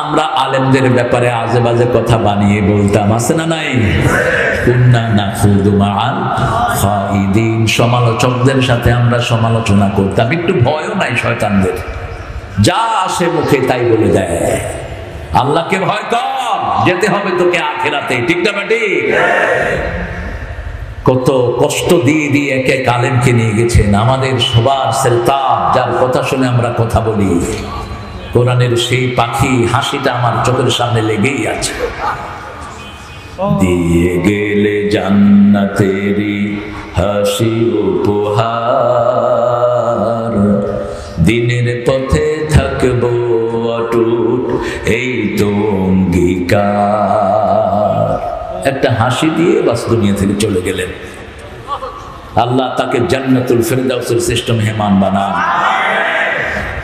আমরা আলেমদের ব্যাপারে আজে বাজে কথা বানিয়ে বলতাম, আছে না নাই? কুন্না নাখুদু মাআল খাইদিন, সমালোচকদের সাথে আমরা সমালোচনা করতাম। একটু ভয়ও নাই শয়তানদের, যা আসে মুখে তাই বলে দেয়। আল্লাহকে ভয় কর, যেতে হবে তোকে আখিরাতে, ঠিক না ঠিক? কত কষ্ট দিয়ে দিয়ে এক এক আলেমকে নিয়ে গেছেন, আমাদের সবার সেলতাব, যার কথা শুনে আমরা কথা বলি। কোরআনের সেই পাখি হাসিটা আমার চোখের সামনে লেগেই আছে। দিয়ে গেলে জান্নাতেরি হাসি উপহার, দিনের পথে থাকবো অটুট এই তো অঙ্গীকার। একটা হাসি দিয়ে বাস দুনিয়া থেকে চলে গেলেন। আল্লাহ তাকে জান্নাতুল ফেরদাউসের শ্রেষ্ঠ মেহমান বানান।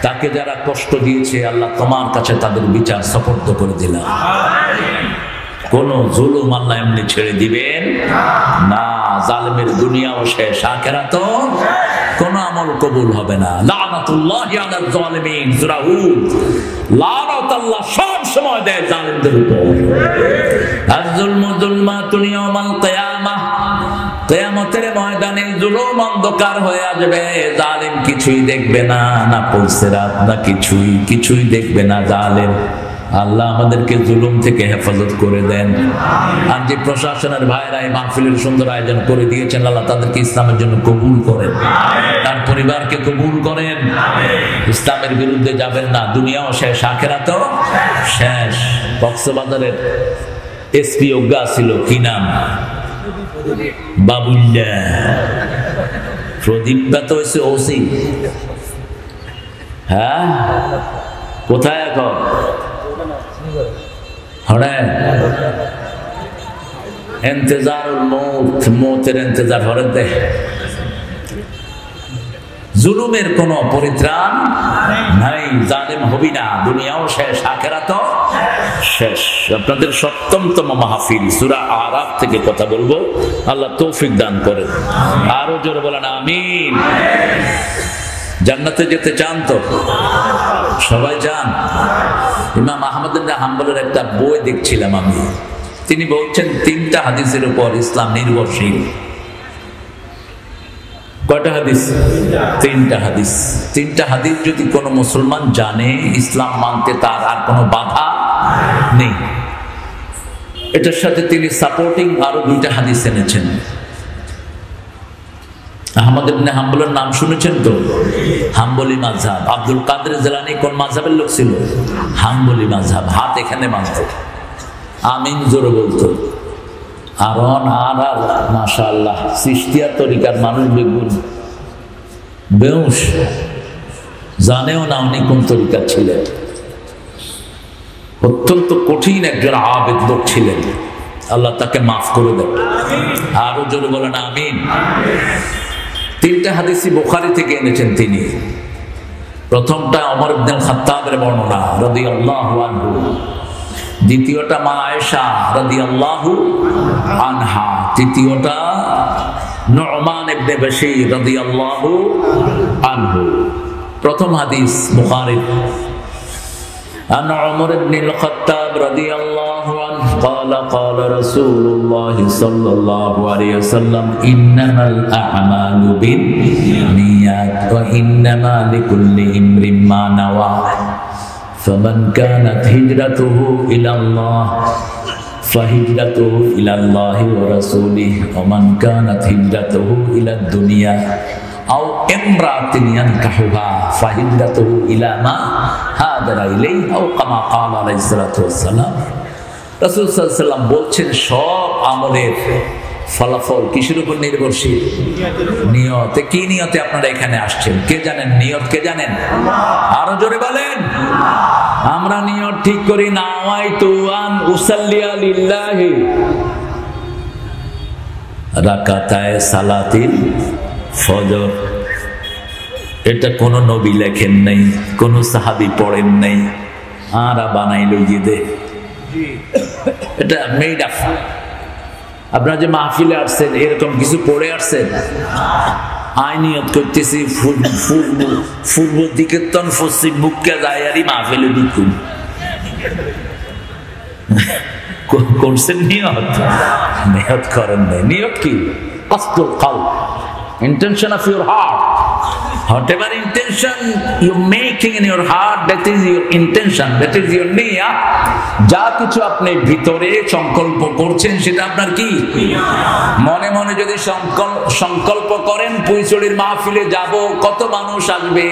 তাকে যারা কষ্ট দিয়েছে আল্লাহ তোমার কাছে তাদের বিচার সুপর্দ করে দিলাম। কোন জুলুম আল্লাহ এমনি ছেড়ে দিবেন না। জালেমের দুনিয়াও শেষ, আখিরাতও কোন আমল কবুল হবে না। লানাতুল্লাহি আলাল জালিমিন, সূরা হুদ। লানাত আল্লাহ সব সময় দেয় জালেমদের উপর। আয-যুলমু যুলমাতুন ইয়াউমাল কিয়ামাহ, কিয়ামতের ময়দানে জুলুম অন্ধকার হয়ে আসবে, জালেম কিছুই দেখবে না, না পুলসিরাত না কিছুই দেখবে না জালেম। আল্লাহ আমাদেরকে জুলুম থেকে হেফাজত করে দেন। আর যে প্রশাসনের ভাইরা এই মাহফিলের সুন্দর আয়োজন করে দিয়েছেন, আল্লাহ তাদেরকে ইসলামের জন্য কবুল করেন, তার পরিবারকে কবুল করেন। ইসলামের বিরুদ্ধে যাবেন না, দুনিয়াও শেষ আখিরাতও শেষ। কক্সবাজারের এসপি অজ্ঞা ছিল, কি নাম? বাবুল্লা। প্রদীপটা তো হয়েছে ওসি। হ্যাঁ, কোথায় এখন? মৌতের ইন্তজার হরেন দে। জুলুমের কোন পরিত্রাণ নাই, জালেম হবি না, দুনিয়াও শেষ আখিরাতও শেষ। আপনাদের ৭ম মাহফিল সূরা আরাফ থেকে কথা বলবো, আল্লাহ তৌফিক দান করেন। আরো জোরে বলেন আমিন। জান্নাতে যেতে চান তো? সবাই চান? ইমাম আহমদ ইবনে হাম্বলের একটা বই দেখছিলাম আমি, তিনি বলছেন ৩টা হাদিসের উপর ইসলাম নির্ভরশীল। কয়টা হাদিস? ৩টা হাদিস। ৩টা হাদিস যদি কোনো মুসলমান জানে, ইসলাম মানতে তার আর কোনো বাধা নেই। এটার সাথে তিনি সাপোর্টিং আরো 2টা হাদিস এনেছেন। আহমদ ইবনে হাম্বলের নাম শুনেছেন তো? হাম্বলি মাযহাব। আব্দুল কাদের জিলানী কোন মাযহাবের লোক ছিল? হাম্বলি মাযহাব। হাত এখানে বাঁধতো, আমিন জোরে বলতো। আর মাশাআল্লাহ চিশতিয়া তরিকার মানুষ বেগুন বেউস, জানেও না উনি কোন তরিকা ছিলেন। অত্যন্ত কঠিন একজন আবেদ লোক ছিলেন, আল্লাহ তাকে মাফ করে দেন। আরো জোরে বলেন আমিন। 3টা হাদিসই বুখারী থেকে এনেছেন তিনি। প্রথমটা ওমর ইবনে খাত্তাবের বর্ণনা রাদিয়াল্লাহু আনহু, দ্বিতীয়টা মা আয়েশা রাদিয়াল্লাহু আনহা, তৃতীয়টা নু'মান ইবনে বাশীর রাদিয়াল্লাহু আনহু। প্রথম হাদিস বুখারী। عن عمر بن الخطاب رضي الله عنه قال قال رسول الله صلى الله عليه وسلم إنما الأعمال بالنيات وإنما لكل امرئ ما نوى فمن كانت هجرته إلى الله فهجرته إلى الله ورسوله ومن كانت هجرته إلى الدنيا أو امرأة ينكحها فهجرته إلى ما هاجر إليه أو كما قال عليه الصلاة والسلام। রাসূল সাল্লাল্লাহু আলাইহি ওয়াসাল্লাম বলছেন সব আমলের ফলাফল কিসের উপর নির্ভরশীল? নিয়তে। কি নিয়তে আপনারা এখানে আসছেন? কে জানেন নিয়ত? কে জানেন? আরো জোরে বলেন। আমরা নিয়ত ঠিক করি, নাওয়াইতু আন উসাল্লিয়া লিল্লাহি রাকাতায়ে সালাতিল ফজর। এটা কোন নবী লেখেন নাই, কোন সাহাবী পড়েন নাই, আরা বানাইল দে, এটা মেড আপ। আপনারা যে মাহফিলে আসছেন এরকম কিছু পড়ে আসছেন? আইনিয়ত করতেছি পূর্ব দিকে তন পশ্চিম মুখকে যায় আর মাহফিলে ঢুকুন, করছেন নিয়ত? নিয়ত করেন নাই। নিয়ত কি? কসদুল কলব, intention of your heart. Whatever intention you making in your heart, that is your intention, that is your niyyah. যা কিছু আপনি ভিতরে সংকল্প করছেন সেটা আপনার কি? মনে মনে যদি সংকল্প করেন পুইচড়ির মাহফিলে যাব, কত মানুষ আসবে,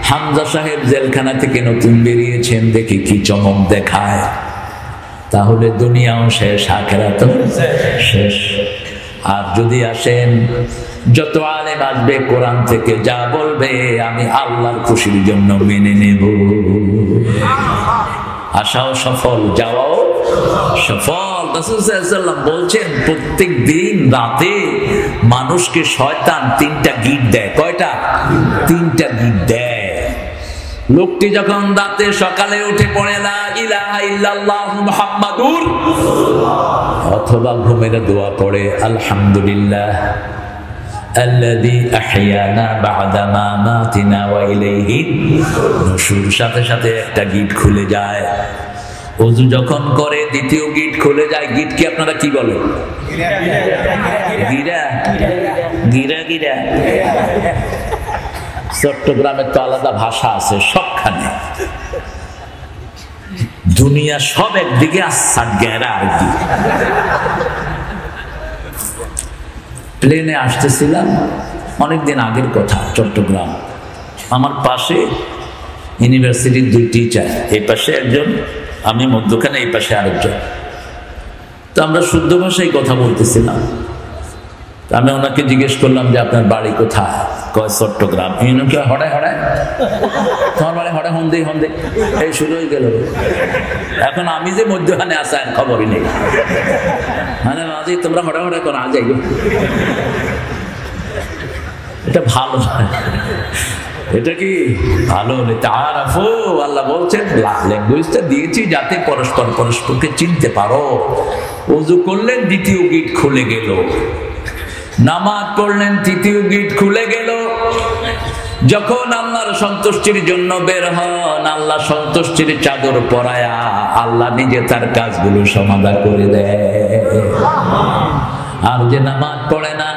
হামজা সাহেব জেলখানা থেকে নতুন বেরিয়েছেন, দেখি কি চমক দেখায়, তাহলে দুনিয়াও শেষ, আখিরাতও শেষ। আর যদি আসেন, যত আলেম আসবে কোরআন থেকে যা বলবে আমি আল্লাহর খুশির জন্য মেনে নেব। আশাও সফল, যাওয়াও সফল। রাসূল সাল্লাল্লাহু আলাইহি ওয়াসাল্লাম বলছেন প্রত্যেক দিন রাতে মানুষকে শয়তান 3টা গিট দেয়। কয়টা? 3টা গিট দেয়। লোকটি যখন রাতে সকালে উঠে পড়ে লা ইলাহা ইল্লাল্লাহ মুহাম্মাদুর, অথবা ঘুমের দোয়া পড়ে আলহামদুলিল্লাহ আল্লাযী আহইয়ানা বা'দা মা মাতিনা ওয়া ইলাইহি নুশুর, সাথে সাথে একটা গিট খুলে যায়। ওযু যখন করে দ্বিতীয় গিট খুলে যায়। গিট কি আপনারা কি বলেন? গিরা গিরা গিরা। চট্টগ্রামের তো আলাদা ভাষা আছে সবখানে, দুনিয়া সব একদিকে আর গেরা আরেকদিকে। প্লেনে আসতেছিলাম, অনেকদিন আগের কথা, চট্টগ্রাম। আমার পাশে ইউনিভার্সিটির 2 টিচার, এই পাশে একজন, আমি মধ্যখানে, এই পাশে আরেকজন। তো আমরা শুদ্ধ ভাষায় কথা বলতেছিলাম। আমি ওনাকে জিজ্ঞেস করলাম যে আপনার বাড়ি কোথায়? কয় চট্টগ্রাম। হড়ায় হড়ায়, তোমার বাড়ি হড়ায়, হন্দে হন্দে, এই শুরু হয়ে গেল। এখন আমি যে মধ্যখানে আসা খবরই নেই, মানে মাঝে তোমরা হড়ায় হড়ায় করো, আজ যাইব। এটা ভালো, এটা কি ভালো? তাআরাফু, আল্লাহ বলছেন ল্যাঙ্গুয়েজটা দিয়েছি যাতে পরস্পর পরস্পরকে চিনতে পারো। ওযু করলেন, দ্বিতীয় গিট খুলে গেল। নামাজ পড়লেন, তৃতীয় গিট খুলে গেল। যখন আল্লাহর সন্তুষ্টির জন্য বের হন, আল্লাহ সন্তুষ্টির চাদর পরায়া আল্লাহ নিজে তার কাজগুলো সমাধা করে দেয়। আর যে নামাজ পড়ে না,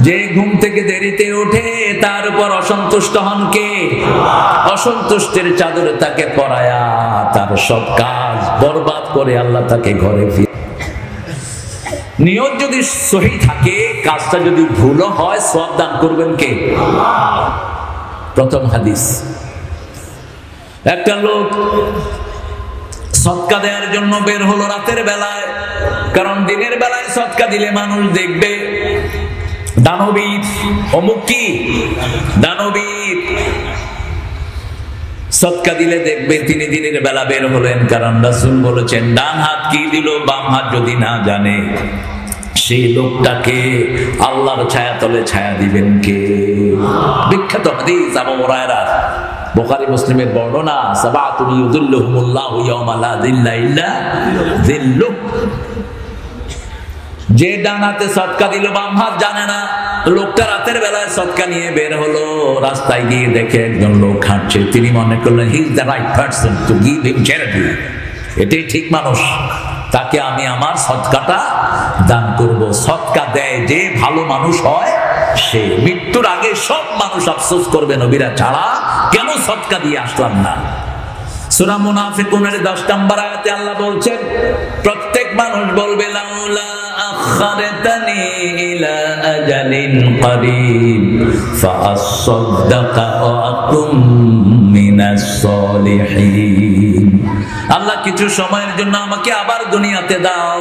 যে ঘুম থেকে দেরিতে ওঠে, তার উপর অসন্তুষ্ট হন কে? অসন্তুষ্টের চাদরে তাকে পরায়া তার সব কাজ বরবাদ করে আল্লাহ তাকে ঘরে ফিরে। নিয়ত যদি সহি থাকে, কাজটা যদি ভুল হয়, সওয়াব দান করবেন কে? প্রথম হাদিস, একটা লোক সদকা দেওয়ার জন্য বের হলো রাতের বেলায়, কারণ দিনের বেলায় সদকা দিলে মানুষ দেখবে দানবীর, অমুক কি দানবীর, সদকা দিলে দেখবে। তিনি দিনের বেলা বের হলেন, কারণ রাসূল বলেছেন ডান হাত কি দিল বাম হাত যদি না জানে, সেই লোকটাকে আল্লাহর ছায়া তলে ছায়া দিবেন কে? বিখ্যাত হাদিস আবু হুরায়রা, বুখারী মুসলিমের বর্ণনা, সাবাতুন ইউযিল্লুহুমুল্লাহু ইয়াওমা লা যিল্লা ইল্লা যিল্লুহ। যে ডান হাতে সদকা দিল বাম হাত জানে না, লোকটা রাতের বেলায় সদকা নিয়ে বের হলো, রাস্তায় গিয়ে দেখে একজন লোক হাঁটছে। তিনি মনে করলেন he is the right person to give him charity, এটাই ঠিক মানুষ, তাকে আমি আমার সদকাটা দান করব। সদকা দেয় যে ভালো মানুষ হয় সে। মৃত্যুর আগে সব মানুষ আফসোস করবে নবীরা ছাড়া, কেন সদকা দিয়ে আসলাম না। সূরা মুনাফিকুনের 10 নম্বর আয়াতে আল্লাহ বলছেন প্রত্যেক মানুষ বলবে লাউলা আখারতানি ইলা আজালিন করিব ফাআসাদদাকা ওয়া আকুম মিনাস সলিহিন। আল্লাহ কিছু সময়ের জন্য আমাকে আবার দুনিয়াতে দাও,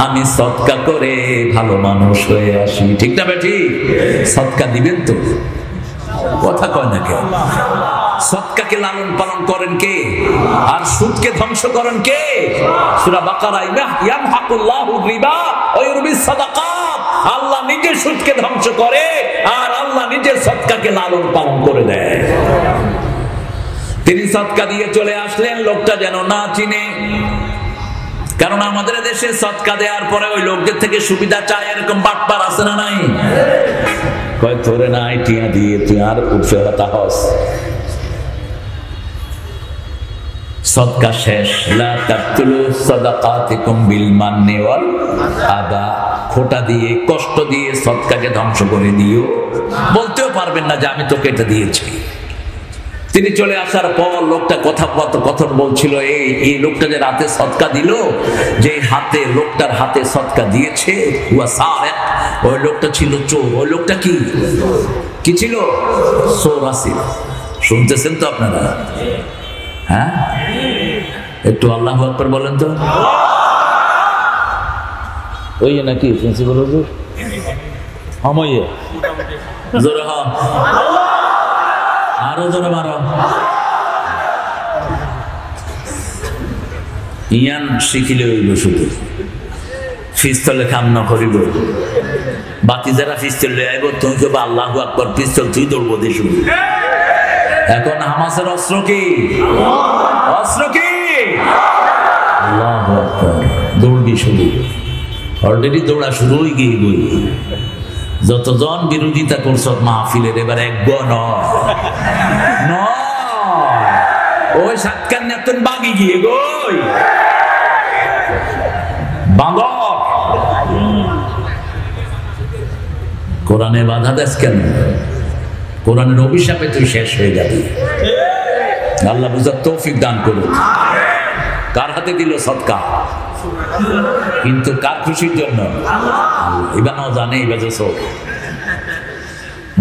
আমি সদকা করে ভালো মানুষ হয়ে আসি। ঠিক না বেটি? সদকা দিবেন তো? কথা কয় না কেন? সদকাকে লালন পালন করেন কে? আর সুদকে ধ্বংস করেন কে? সূরা বাকারা, ইয়ামহাকুল্লাহু রিবা ওয়া ইউরবিস সাদাকাত। আল্লাহ নিজে সুদকে ধ্বংস করে আর আল্লাহ নিজে সদকাকে লালন পালন করে দেয়। তিনি সদকা দিয়ে চলে আসলেন, লোকটা যেন না চিনে, কারণ আমাদের দেশে সদকা দেওয়ার পরে ওই লোকদের থেকে সুবিধা চায়, এরকম বাটপার আছে না নাই? কয় তোরে নাই টিয়া দিয়ে তুই আর উঠে হতা হস। সদকা শেষ। লা তাকতুলু সাদাকাতিকুম বিল মান্নি ওয়াল আদা, খোটা দিয়ে কষ্ট দিয়ে সদকাকে ধ্বংস করে দিও। বলতেও পারবেন না যে আমি তোকে এটা দিয়েছি। তিনি চলে আসার পর লোকটা কথন বলছিল, এই লোকটা যে রাতে সদকা দিল, যে হাতে লোকটার হাতে সদকা দিয়েছে ওই লোকটা ছিল চোর। ওই লোকটা কি ছিল? চোর আছিল। শুনতেছেন তো আপনারা? হ্যাঁ, একটু আল্লাহু আকবার বলেন তো। ওই নাকি প্রিন্সিপাল হুজুর আমায় জোরে হ, আরো জোরে মারো। ইয়ান শিখিলে হইল শুধু, পিস্তলে কাম না করিব। বাতি যারা পিস্তল লয়ে আইব, তুমি কেবল আল্লাহু আকবার, পিস্তল তুই দৌড়বো দেশ। এখন হামাসের অস্ত্র কি? অস্ত্র কি? আল্লাহু আকবার। দৌড়বি শুধু, অলরেডি দৌড়া শুরু হয়ে গিয়ে বই। যতজন বিরোধিতা করছ মাহফিলের, এবার এক নয়, ওই সাতকার নেতন বাগি গিয়ে গই বাঁদর। কোরআনে বাধা দেশ কেন? কোরআনের অভিশাপে তুই শেষ হয়ে যাবি। আল্লাহ বুঝার তৌফিক দান করুন। কার হাতে দিল সদকা? কিন্তু কার খুশির জন্য? ইবানও জানে ইবাজে সব।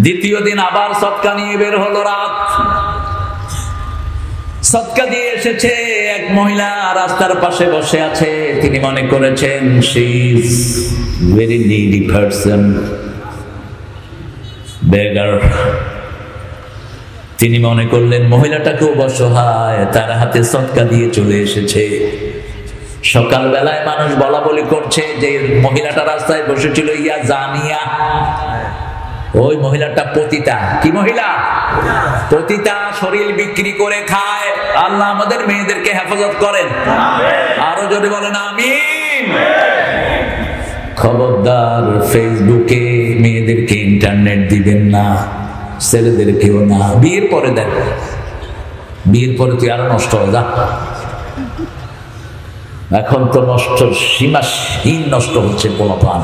দ্বিতীয় দিন আবার সদকা নিয়ে বের হলো রাত। সদকা দিয়ে এসেছে। এক মহিলা রাস্তার পাশে বসে আছে। তিনি মনে করেছেন she is very needy person, beggar. তিনি মনে করলেন মহিলাটাকেও অসহায়, তার হাতে সদকা দিয়ে চলে এসেছে। সকালবেলায় মানুষ বলা বলি করছে যে মহিলাটা রাস্তায় বসেছিল ইয়া জানিয়া, ওই মহিলাটা পতিতা। কি মহিলা? পতিতা, শরীর বিক্রি করে খায়। আল্লাহ আমাদের মেয়েদেরকে হেফাজত করেন। আরো যদি বলেন আমিন। খবরদার ফেসবুকে মেয়েদেরকে ইন্টারনেট দিবেন না, ছেলেদেরকেও না। বিয়ের পরে দেন, বিয়ের পরে তুই আরো নষ্ট হয়ে যা। এখন তো নষ্ট, সীমাহীন নষ্ট হচ্ছে পোলাপান।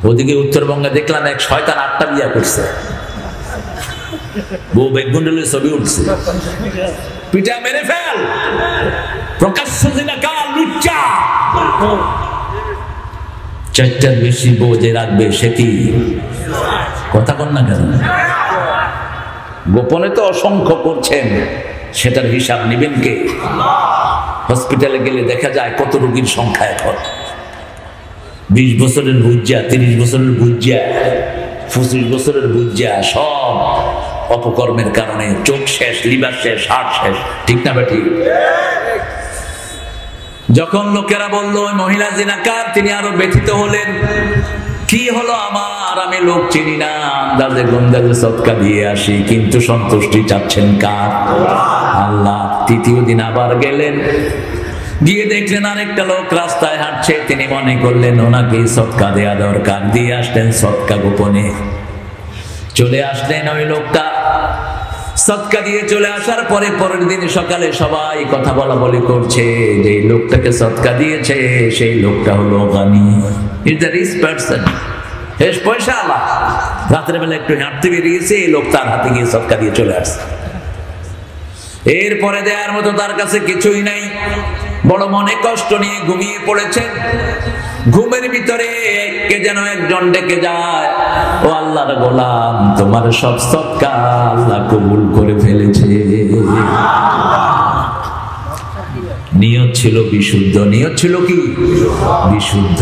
ওদিকে উত্তরবঙ্গে দেখলাম এক শয়তান 8টা বিয়া করছে। বউ বেগুন্ডলের ছবি উঠছে, পিঠা মেরে ফেল, প্রকাশ্য জিনাকার, লুচ্চা। 4টার বেশি বউ যে রাখবে সে কি? কথা বল না কেন? গোপনে তো অসংখ্য করছেন, সেটার হিসাব নিবেন কে? হসপিটালে গেলে দেখা যায় কত রোগীর সংখ্যা এখন। 20 বছরের বুজ্জা, 30 বছরের বুজ্জা, 25 বছরের বুজ্জা, সব অপকর্মের কারণে চোখ শেষ, লিভার শেষ, হার্ট শেষ। ঠিক না বেটি? যখন লোকেরা বলল ওই মহিলা জিনাকার, তিনি আরো ব্যথিত হলেন। কি হলো আমার? আমি লোক চিনি না, আন্দাজে গন্দাজে সদকা দিয়ে আসি, কিন্তু সন্তুষ্টি চাচ্ছেন কার? আল্লাহ। তৃতীয় দিন আবার গেলেন, গিয়ে দেখলেন আরেকটা লোক রাস্তায় হাঁটছে। তিনি মনে করলেন ওনাকে সদকা দেয়া দরকার, দিয়ে আসলেন সদকা। গোপনে চলে আসলেন ওই লোকটা। সদকা দিয়ে চলে আসার পরে পরের দিন সকালে সবাই কথা বলা বলি করছে যে লোকটাকে সদকা দিয়েছে সেই লোকটা হলো গানি, ইজ দ্য রিচ পারসন, বেশ পয়সা আলা। রাতের বেলা একটু হাঁটতে বেরিয়েছে, এই লোক তার হাতে গিয়ে সদকা দিয়ে চলে আসছে। এরপরে দেওয়ার মতো তার কাছে কিছুই নাই। বড় মনে কষ্ট নিয়ে ঘুমিয়ে পড়েছেন। ঘুমের ভিতরে কে যেন একজন ডেকে যায়, ও আল্লাহর গোলাম, তোমার সব সদকা আল্লাহ কবুল করে ফেলেছে। নিয়ত ছিল বিশুদ্ধ। নিয়ত ছিল কি? বিশুদ্ধ।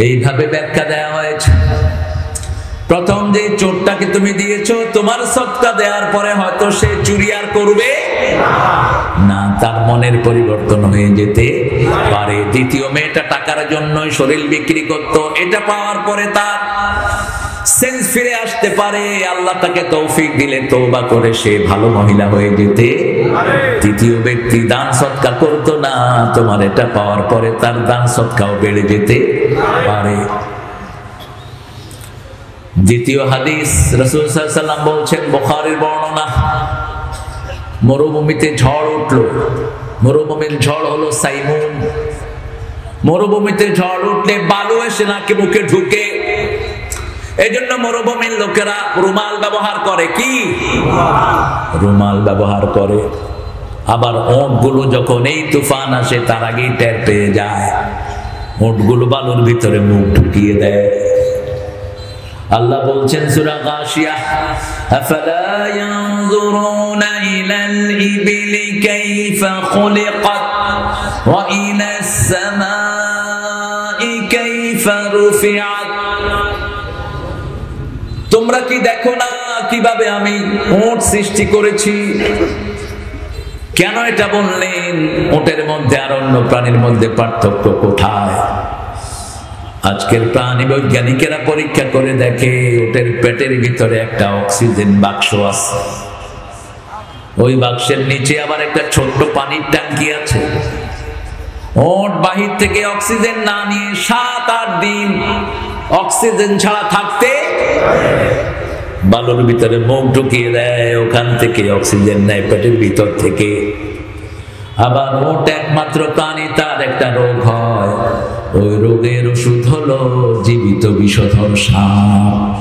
এইভাবে ব্যাখ্যা দেওয়া হয়েছে। প্রথম যে চোরটাকে তুমি দিয়েছো, তোমার সদকা দেওয়ার পরে হয়তো সে চুরি আর করবে না, তার মনের পরিবর্তন হয়ে যেতে পারে। দ্বিতীয় মেয়েটা টাকার জন্যই শরীর বিক্রি করতো, এটা পাওয়ার পরে তার সেন্স ফিরে আসতে পারে। আল্লাহ তাকে তৌফিক দিলে তওবা করে সে ভালো মহিলা হয়ে যেতে। তৃতীয় ব্যক্তি দান সদকা করতো না, তোমার এটা পাওয়ার পরে তার দান সদকাও বেড়ে যেতে পারে। দ্বিতীয় হাদিস, রাসূল সাল্লাল্লাহু আলাইহি ওয়াসাল্লাম বলছেন, বুখারীর বর্ণনা, মরুভূমিতে ঝড় উঠলো, মরুভূমির ঝড় হলো সাইমুন। মরুভূমিতে ঝড় উঠলে বালু এসে নাকে মুখে ঢুকে, এই জন্য মরুভূমির লোকেরা রুমাল ব্যবহার করে। কি রুমাল ব্যবহার করে। আবার ওঁটগুলো যখন এই তুফান আসে তার আগেই টের পেয়ে যায়, ওঁটগুলো বালুর ভিতরে মুখ ঢুকিয়ে দেয়। আল্লাহ বলছেন সূরা গাশিয়াহ, আফালা ইয়ানজুরুনা ইলাল ইবিলি কাইফা খুলিকাত ওয়া ইলাস সামাই কাইফা রুফিআত। তোমরা কি দেখো না কিভাবে আমি ওঁট সৃষ্টি করেছি? কেন এটা বললেন? ওটের মধ্যে আর অন্য প্রাণীর মধ্যে পার্থক্য কোথায়? আজকের প্রাণী বৈজ্ঞানিকেরা পরীক্ষা করে দেখে ওটের পেটের ভিতরে একটা অক্সিজেন বাক্স আছে, ওই বাক্সের নিচে আবার একটা ছোট্ট পানির ট্যাঙ্কি আছে। ওট বাহির থেকে অক্সিজেন না নিয়ে 7-8 দিন অক্সিজেন ছাড়া থাকতে বালুর ভিতরে মুখ ঢুকিয়ে দেয়, ওখান থেকে অক্সিজেন নেয় পেটের ভিতর থেকে। আবার ওট একমাত্র প্রাণী, তার একটা রোগ হয়, ওই রোগের ওষুধ হলো জীবিত বিষধর সাপ।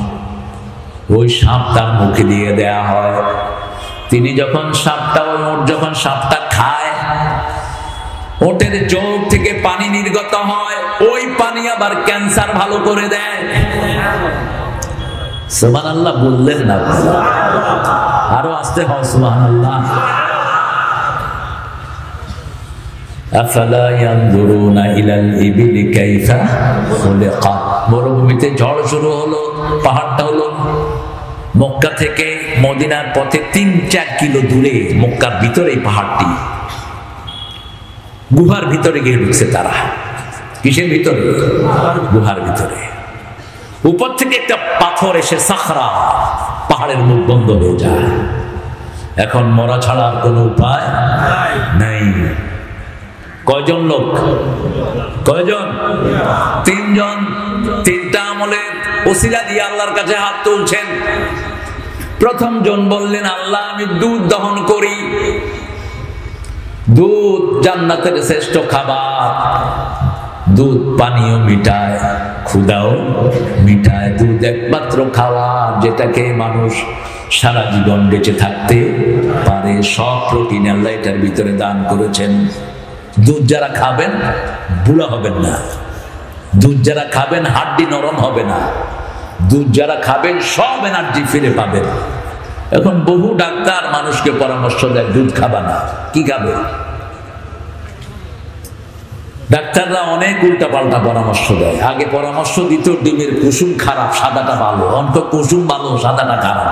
ওই সাপ তার মুখে দিয়ে দেয়া হয়। তিনি যখন সাপটা, ওই ওট যখন সাপটা খায়, ওটের চোখ থেকে পানি নির্গত হয়, ওই পানি আবার ক্যান্সার ভালো করে দেয়। সুবহানাল্লাহ বললেন না? আরো আসতে হয় সুবহানাল্লাহ। আফালা ইয়ানজুরুনা ইলাল ইবিলি কাইফা খুলিকাত। মরুভূমিতে ঝড় শুরু হলো, পাহাড়টা হলো মক্কা থেকে মদিনার পথে 3-4 কিলো দূরে, মক্কার ভিতরে পাহাড়টি। গুহার ভিতরে গিয়ে ঢুকছে তারা। কিসের ভিতরে? গুহার ভিতরে। উপর থেকে একটা পাথর এসে সাখরা, পাহাড়ের মুখ বন্ধ হয়ে যায়। এখন মরা ছাড়া আর কোনো উপায় নাই। কয়জন লোক? কয়জন? 3 জন। 3টা আমলের ওসিলা দিয়ে আল্লাহর কাছে হাত তুলছেন। প্রথম জন বললেন, আল্লাহ আমি দুধ দহন করি। দুধ জান্নাতের শ্রেষ্ঠ খাবার। দুধ পানীয় মিটায়, ক্ষুধাও মিটায়। দুধ একমাত্র খাবার যেটাকে মানুষ সারা জীবন বেঁচে থাকতে পারে। সব প্রোটিন আল্লাহ এটার ভিতরে দান করেছেন। দুধ যারা খাবেন বুড়া হবেন না, দুধ যারা খাবেন হাড্ডি নরম হবে না, দুধ যারা খাবেন সব এনার্জি ফিরে পাবেন। এখন বহু ডাক্তার মানুষকে পরামর্শ দেয় দুধ খাবা না। কি খাবে? ডাক্তাররা অনেক উল্টা পাল্টা পরামর্শ দেয়। আগে পরামর্শ দিত ডিমের কুসুম খারাপ, সাদাটা ভালো। অন্ত কুসুম ভালো, সাদাটা খারাপ।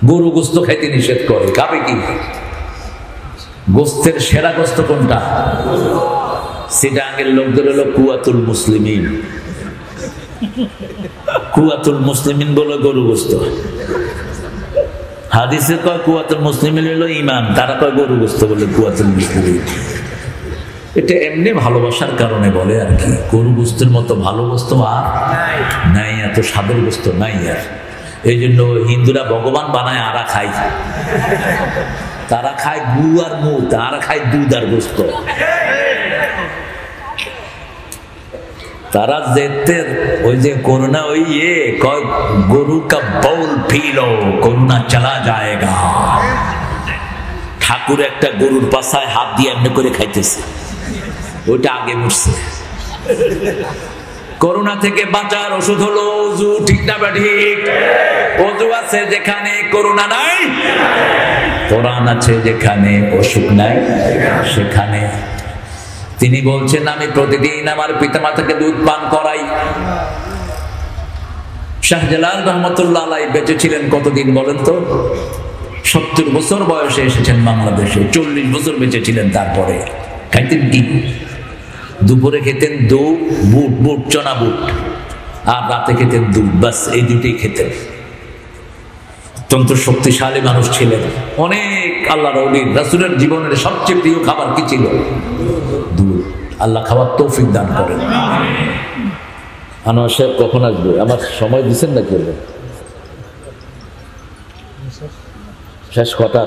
গরু গোস্ত খাইতে নিষেধ করে। খাবে কি? গোস্তের সেরা গোস্ত কোনটা? সেটা আগের লোকদের হলো কুয়াতুল মুসলিমিন। কুয়াতুল মুসলিমিন বলে গরু গোস্ত। হাদিসে কয় কুয়াতুল মুসলিমিন হলো ইমান, তারা কয় গরু গোস্ত বলে কুয়াতুল মুসলিমিন। এটা এমনি ভালোবাসার কারণে বলে আর কি। গরু গোস্তের মতো ভালো গোস্ত আর নাই, এত স্বাদের গোস্ত নাই আর। এই জন্য হিন্দুরা ভগবান বানায়, আরা খায়। তারা খায় গু আর মুখ, তারা খায় দুধ আর গোস্ত। তারা যেতে ওই যে করোনা, ওই কয় গরু কা বউল ফিলো করোনা চলা যায়গা। ঠাকুর একটা গরুর পাছায় হাত দিয়ে এমনি করে খাইতেছে, ওইটা আগে মরছে। করোনা থেকে বাঁচার ওষুধ হলো ওযু। ঠিক না ঠিক? ওযু আছে যেখানে করোনা নাই, কোরআন আছে যেখানে অসুখ নাই সেখানে। তিনি বলছেন আমি প্রতিদিন আমার পিতামাতাকে দুধ পান করাই। শাহজালাল রহমতুল্লাহ আলাইহি বেঁচে ছিলেন কতদিন বলেন তো? 70 বছর বয়সে এসেছেন বাংলাদেশে। 40 বছর বেঁচে ছিলেন। তারপরে খাইতেন কি? দুপুরে খেতেন দুধ, বুট চনা বুট, আর রাতে খেতেন দুধ। বাস এই দুটোই খেতেন। অত্যন্ত শক্তিশালী মানুষ ছিলেন। অনেক আল্লাহর ওলি রাসূলের জীবনের সবচেয়ে প্রিয় খাবার কি ছিল? দুধ। আল্লাহ খাওয়ার তৌফিক দান করেন। আনোয়ার সাহেব কখন আসবে? আমার সময় দিচ্ছেন না? কেউ শেষ কথা।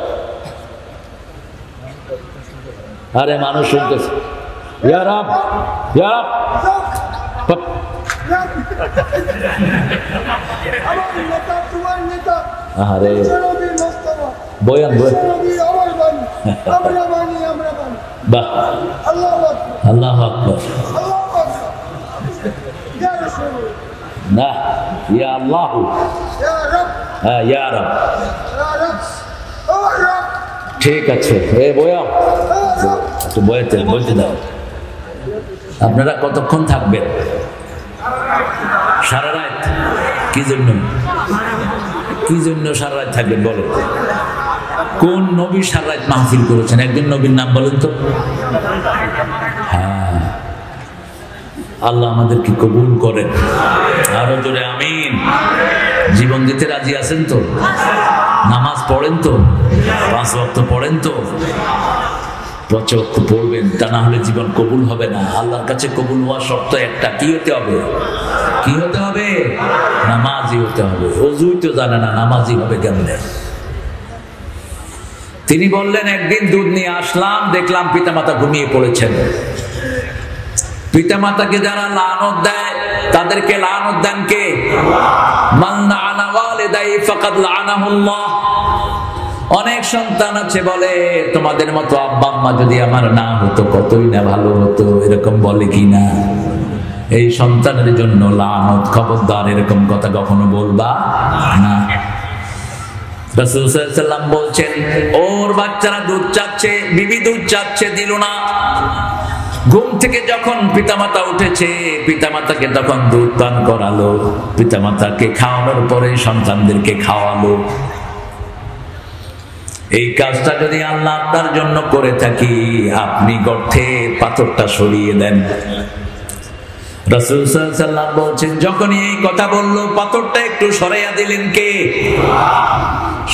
আরে মানুষ শুনতেছে, ইয়া রাব, ইয়া রাব। আরে বয়ান বয়ান, বাহ, আল্লাহু আকবার। না, ইয়া আল্লাহ, হ্যাঁ ইয়া রাব। ঠিক আছে, এ বয়াম একটু বয়াতে বলতে দাও। আপনারা কতক্ষণ থাকবেন? সারা রাত? কি জন্য, কি জন্য সারা রাত থাকবেন বলেন? কোন নবী সারা রাত মাহফিল করেছেন? একজন নবীর নাম বলেন তো। হ্যাঁ, আল্লাহ আমাদেরকে কবুল করেন, আরো জোরে আমিন। জীবন দিতে রাজি আছেন তো? নামাজ পড়েন তো? 5 ওয়াক্ত পড়েন তো? 5 ওয়াক্ত পড়বেন, তা না হলে জীবন কবুল হবে না। আল্লাহর কাছে কবুল হওয়ার শর্ত একটা, কি হতে হবে? কি হতে হবে? নামাজি হতে হবে। ওযুই তো জানে না, নামাজি হবে কেমনে? তিনি বললেন, একদিন দুধ নিয়ে আসলাম, দেখলাম পিতামাতা ঘুমিয়ে পড়েছেন। পিতামাতাকে যারা লানত দেয় তাদেরকে লানত দেন কে? মান লাআনা ওয়ালিদাইহি ফাকাদ লাআনাহুল্লাহ। অনেক সন্তান আছে বলে, তোমাদের মতো আব্বা আম্মা যদি আমার না হতো কতই না ভালো হতো, এরকম বলে কি না? এই সন্তানের জন্য লানত, খবরদার এরকম কথা কখনো বলবা না। রাসূল সাল্লাল্লাহু আলাইহি ওয়াসাল্লাম বলছেন, ওর বাচ্চারা দুধ চাচ্ছে, বিবি দুধ চাচ্ছে, দিল না। ঘুম থেকে যখন পিতামাতা উঠেছে, পিতামাতাকে তখন দুধ পান করালো, পিতামাতাকে খাওয়ানোর পরে সন্তানদেরকে খাওয়ালো। এই কাজটা যদি আল্লাহ আপনার জন্য করে থাকি, আপনি গর্তে পাথরটা সরিয়ে দেন। রাসূল সাল্লাল্লাহু আলাইহি ওয়াসাল্লাম বলছেন, যখনই এই কথা বলল, পাথরটা একটু সরাইয়া দিলেন কে?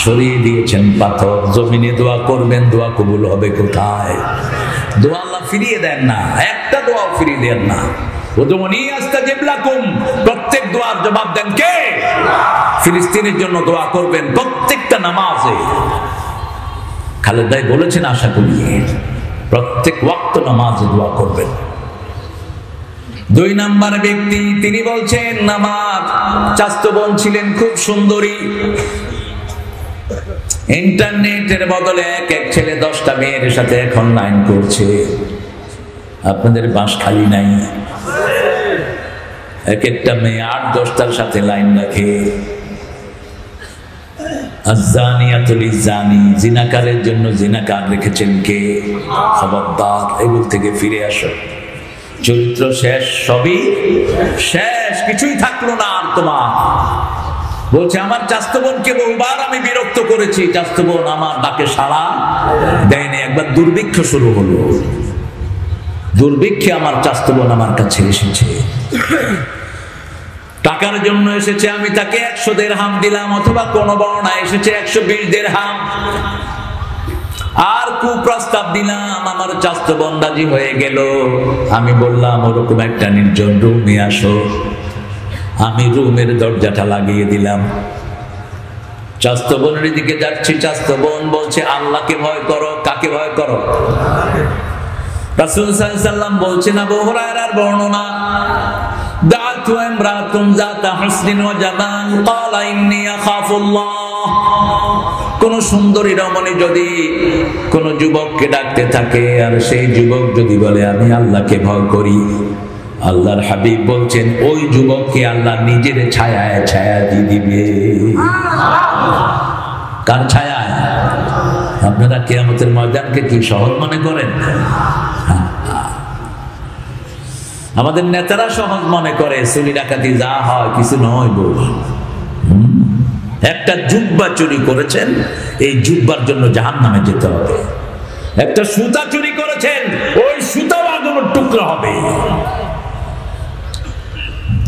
সরিয়ে দিয়েছেন পাথর। জমিনে দোয়া করবেন, দোয়া কবুল হবে কোথায়? দোয়া আল্লাহ ফিরিয়ে দেন না, একটা দোয়াও ফিরিয়ে দেন না। উদউনি আস্তাজিব লাকুম, প্রত্যেক দোয়ার জবাব দেন কে? ফিলিস্তিনের জন্য দোয়া করবেন প্রত্যেকটা নামাজে। খালেদ ভাই বলেছেন, আশা করি প্রত্যেক ওয়াক্ত নামাজে দোয়া করবেন। 2 নাম্বার ব্যক্তি, তিনি বলছেন, আমার চাচাতো বোন ছিলেন খুব সুন্দরী। ইন্টারনেটের বদলে এক এক ছেলে 10টা মেয়ের সাথে এখন লাইন করছে। আপনাদের বাস খালি নাই, এক একটা মেয়ে 8-10টার সাথে লাইন রাখে। আয-যানিয়াতুল লিয-যানি, জিনাকারের জন্য জিনাকার রেখেছেন কে? খবরদার, এগুলো থেকে ফিরে আসো। চরিত্র শেষ, সবই শেষ, কিছুই থাকলো না আর তোমার। বলছে, আমার চাচাতো বোনকে বহুবার আমি বিরক্ত করেছি, চাচাতো বোন আমার ডাকে সাড়া দেয়নি। একবার দুর্ভিক্ষ শুরু হলো, দুর্ভিক্ষে আমার চাচাতো বোন আমার কাছে এসেছে, টাকার জন্য এসেছে। আমি তাকে 100 দিরহাম দিলাম, অথবা কোন বর্ণনায় এসেছে 120 দিরহাম। আর কুপ্রস্তাব দিলাম, আমার চাচাতো বোন রাজি হয়ে গেল। আমি বললাম, ওরকম একটা নির্জন রুমে আসো। আমি রুমের দরজাটা লাগিয়ে দিলাম। চাচাতো বোনের দিকে যাচ্ছি, চাচাতো বোন বলছে, আল্লাহকে ভয় করো। কাকে ভয় করো? রাসূল সাল্লাল্লাহু আলাইহি ওয়াসাল্লাম বলছেন, আবু হুরায়রার বর্ণনা, দাআতু ইমরাতুন যাতা হুসনিন ওয়া জামাল ক্বালা ইন্নী আখাফুল্লাহ। কোন সুন্দরী রমণী যদি কোন যুবককে ডাকতে থাকে, আর সেই যুবক যদি বলে আমি আল্লাহকে ভয় করি, আল্লাহর হাবিব বলছেন, ওই যুবককে আল্লাহ নিজের ছায়ায় ছায়া দিয়ে দিবে। কার ছায়ায়? আপনারা কিয়ামতের ময়দানকে কি সহজ মনে করেন? আমাদের নেতারা সহজ মনে করে, চুরি ডাকাতি যা হয় কিছু নয়। একটা জুব্বা চুরি করেছেন, এই জুব্বার জন্য জাহান্নামে যেতে হবে। একটা সুতা চুরি করেছেন, ওই সুতাও আগুনের টুকরা হবে।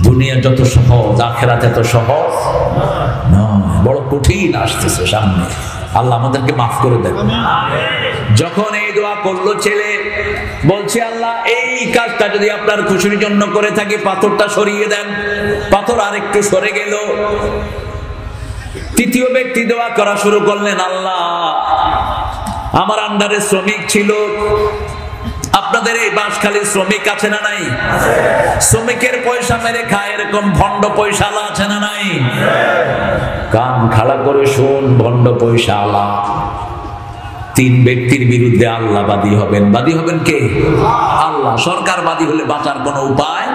দুনিয়া যত সহজ, আখিরাত এত সহজ নয়, বড় কঠিন আসতেছে সামনে। আল্লাহ আমাদেরকে মাফ করে দেন। যখন এই দোয়া করলো ছেলে, বলছে, আল্লাহ এই কাজটা যদি আপনার খুশির জন্য করে থাকি, পাথরটা সরিয়ে দেন। পাথর আরেকটু সরে গেল। তৃতীয় ব্যক্তি দোয়া করা শুরু করলেন, আল্লাহ আমার আন্ডারে শ্রমিক ছিল, আপনাদের এই বাঁশখালীর শ্রমিক আছে না নাই? শ্রমিকের পয়সা মেরে খায় এরকম ভণ্ড পয়সাওয়ালা আছে না নাই? কান খাড়া করে শোন, ভণ্ড পয়সাওয়ালা তিন ব্যক্তির বিরুদ্ধে আল্লাহ বাদী হবেন। বাদী হবেন কে? আল্লাহ। সরকার বাদী হলে বাঁচার কোন উপায়?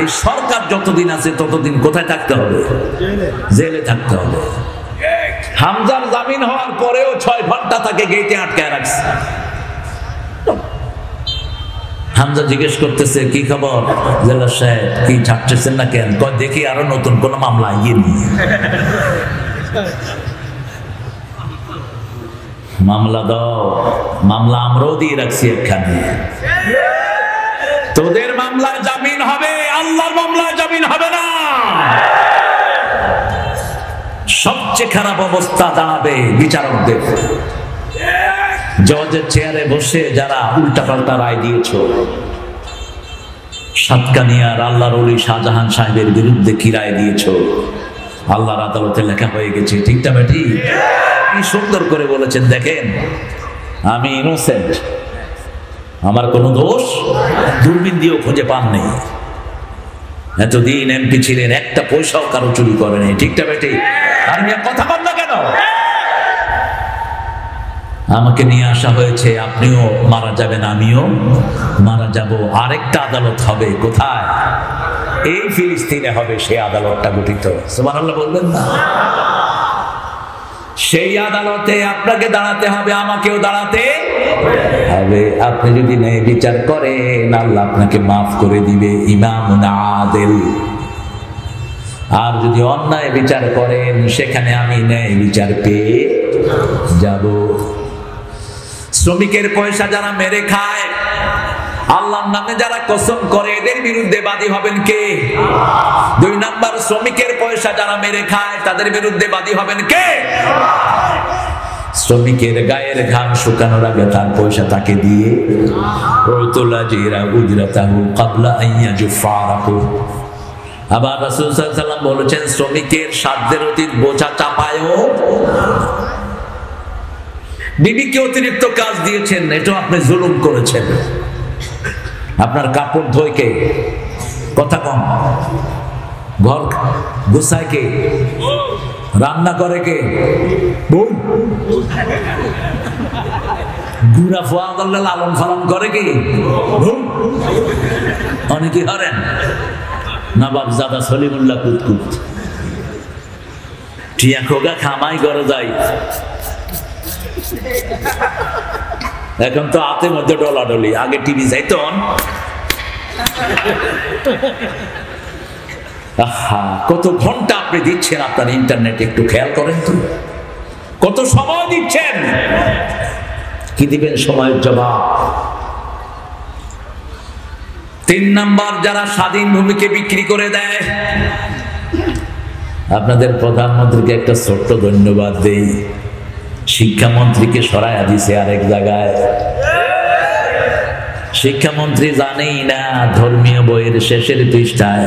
এই সরকার যতদিন আছে ততদিন কোথায় থাকতে হবে? জেলে থাকতে হবে। হামজার জামিন হওয়ার পরেও 6 ঘন্টা তাকে গেটে আটকায় রাখছে। হামজা জিজ্ঞেস করতেছে, কি খবর জেলার সাহেব, কি ছাড়তেছেন না কেন? কয় দেখি আরো নতুন কোন মামলা আইনি। মামলা দাও। মামলা আমরাও দিয়ে রাখছি এখানে। তোদের মামলায় জামিন হবে, আল্লাহর মামলায় জামিন হবে না। সবচেয়ে খারাপ অবস্থা দাঁড়াবে বিচারকদের। জজের চেয়ারে বসে যারা উল্টাপাল্টা রায় দিয়েছ, সাতকানিয়ার আল্লাহর ওলি শাহজাহান সাহেবের বিরুদ্ধে কি রায় দিয়েছ, আল্লাহর আদালতে লেখা হয়ে গেছে। ঠিক না বেটি? কি সুন্দর করে বলেছেন, দেখেন আমি ইনোসেন্ট, আমার কোনো দোষ দূরবীন দিয়েও খুঁজে পাননি। এতদিন এমপি ছিলেন, একটা পয়সাও কারো চুরি করেনি। ঠিক না বেটি? আর কথা বল না কেন? আমাকে নিয়ে আসা হয়েছে, আপনিও মারা যাবেন, আমিও মারা যাব। আরেকটা আদালত হবে কোথায়? এই ফিলিস্তিনে হবে সেই আদালতটা গঠিত। সুবহানাল্লাহ বলবেন না? সেই আদালতে আপনাকে দাঁড়াতে হবে, আমাকেও দাঁড়াতে হবে। আপনি যদি ন্যায় বিচার করেন, আল্লাহ আপনাকে মাফ করে দিবে, ইমামুন আদিল। আর যদি অন্যায় বিচার করেন, সেখানে আমি ন্যায় বিচার পেয়ে যাব। শ্রমিকের পয়সা যারা মেরে খায়, আল্লাহর নামে যারা কসম করে, এদের বিরুদ্ধে বাদী হবেন কে? 2 নাম্বার, শ্রমিকের পয়সা যারা মেরে খায় তাদের বিরুদ্ধে বাদী হবেন কে? শ্রমিকের গায়ের ঘাম শুকানোর আগে তার পয়সা তাকে দিয়ে, আবার রাসূল সাল্লাল্লাহু আলাইহি ওয়াসাল্লাম বলেছেন, শ্রমিকের সাধ্যের অতীত বোঝা চাপায়ও। বিবিকে অতিরিক্ত কাজ দিয়েছেন, এটা আপনি জুলুম করেছেন। আপনার কাপড় ধোয় কে? কথা কম। ঘর গুছায় কে? রান্না করে কে? বউ। গুড়া ফোয়া করলে লালন পালন করে কি? অনেকে হরেন নবাব জাদা সলিমুল্লাহ কুতকুত টিয়া খোগা খামাই করে যায়। এখন তো হাতের মধ্যে ডলাডলি, আগে টিভি যাইতন। কত ঘন্টা আপনি দিচ্ছেন আপনার ইন্টারনেট, একটু খেয়াল করেন তো। কত সময় দিচ্ছেন, কি দিবেন সময়ের জবাব? 3 নাম্বার, যারা স্বাধীন ভূমিকে বিক্রি করে দেয়। আপনাদের প্রধানমন্ত্রীকে একটা ছোট্ট ধন্যবাদ দেই, শিক্ষামন্ত্রীকে সরাইয়া দিছে আরেক জায়গায়। শিক্ষামন্ত্রী জানেই না ধর্মীয় বইয়ের শেষের পৃষ্ঠায়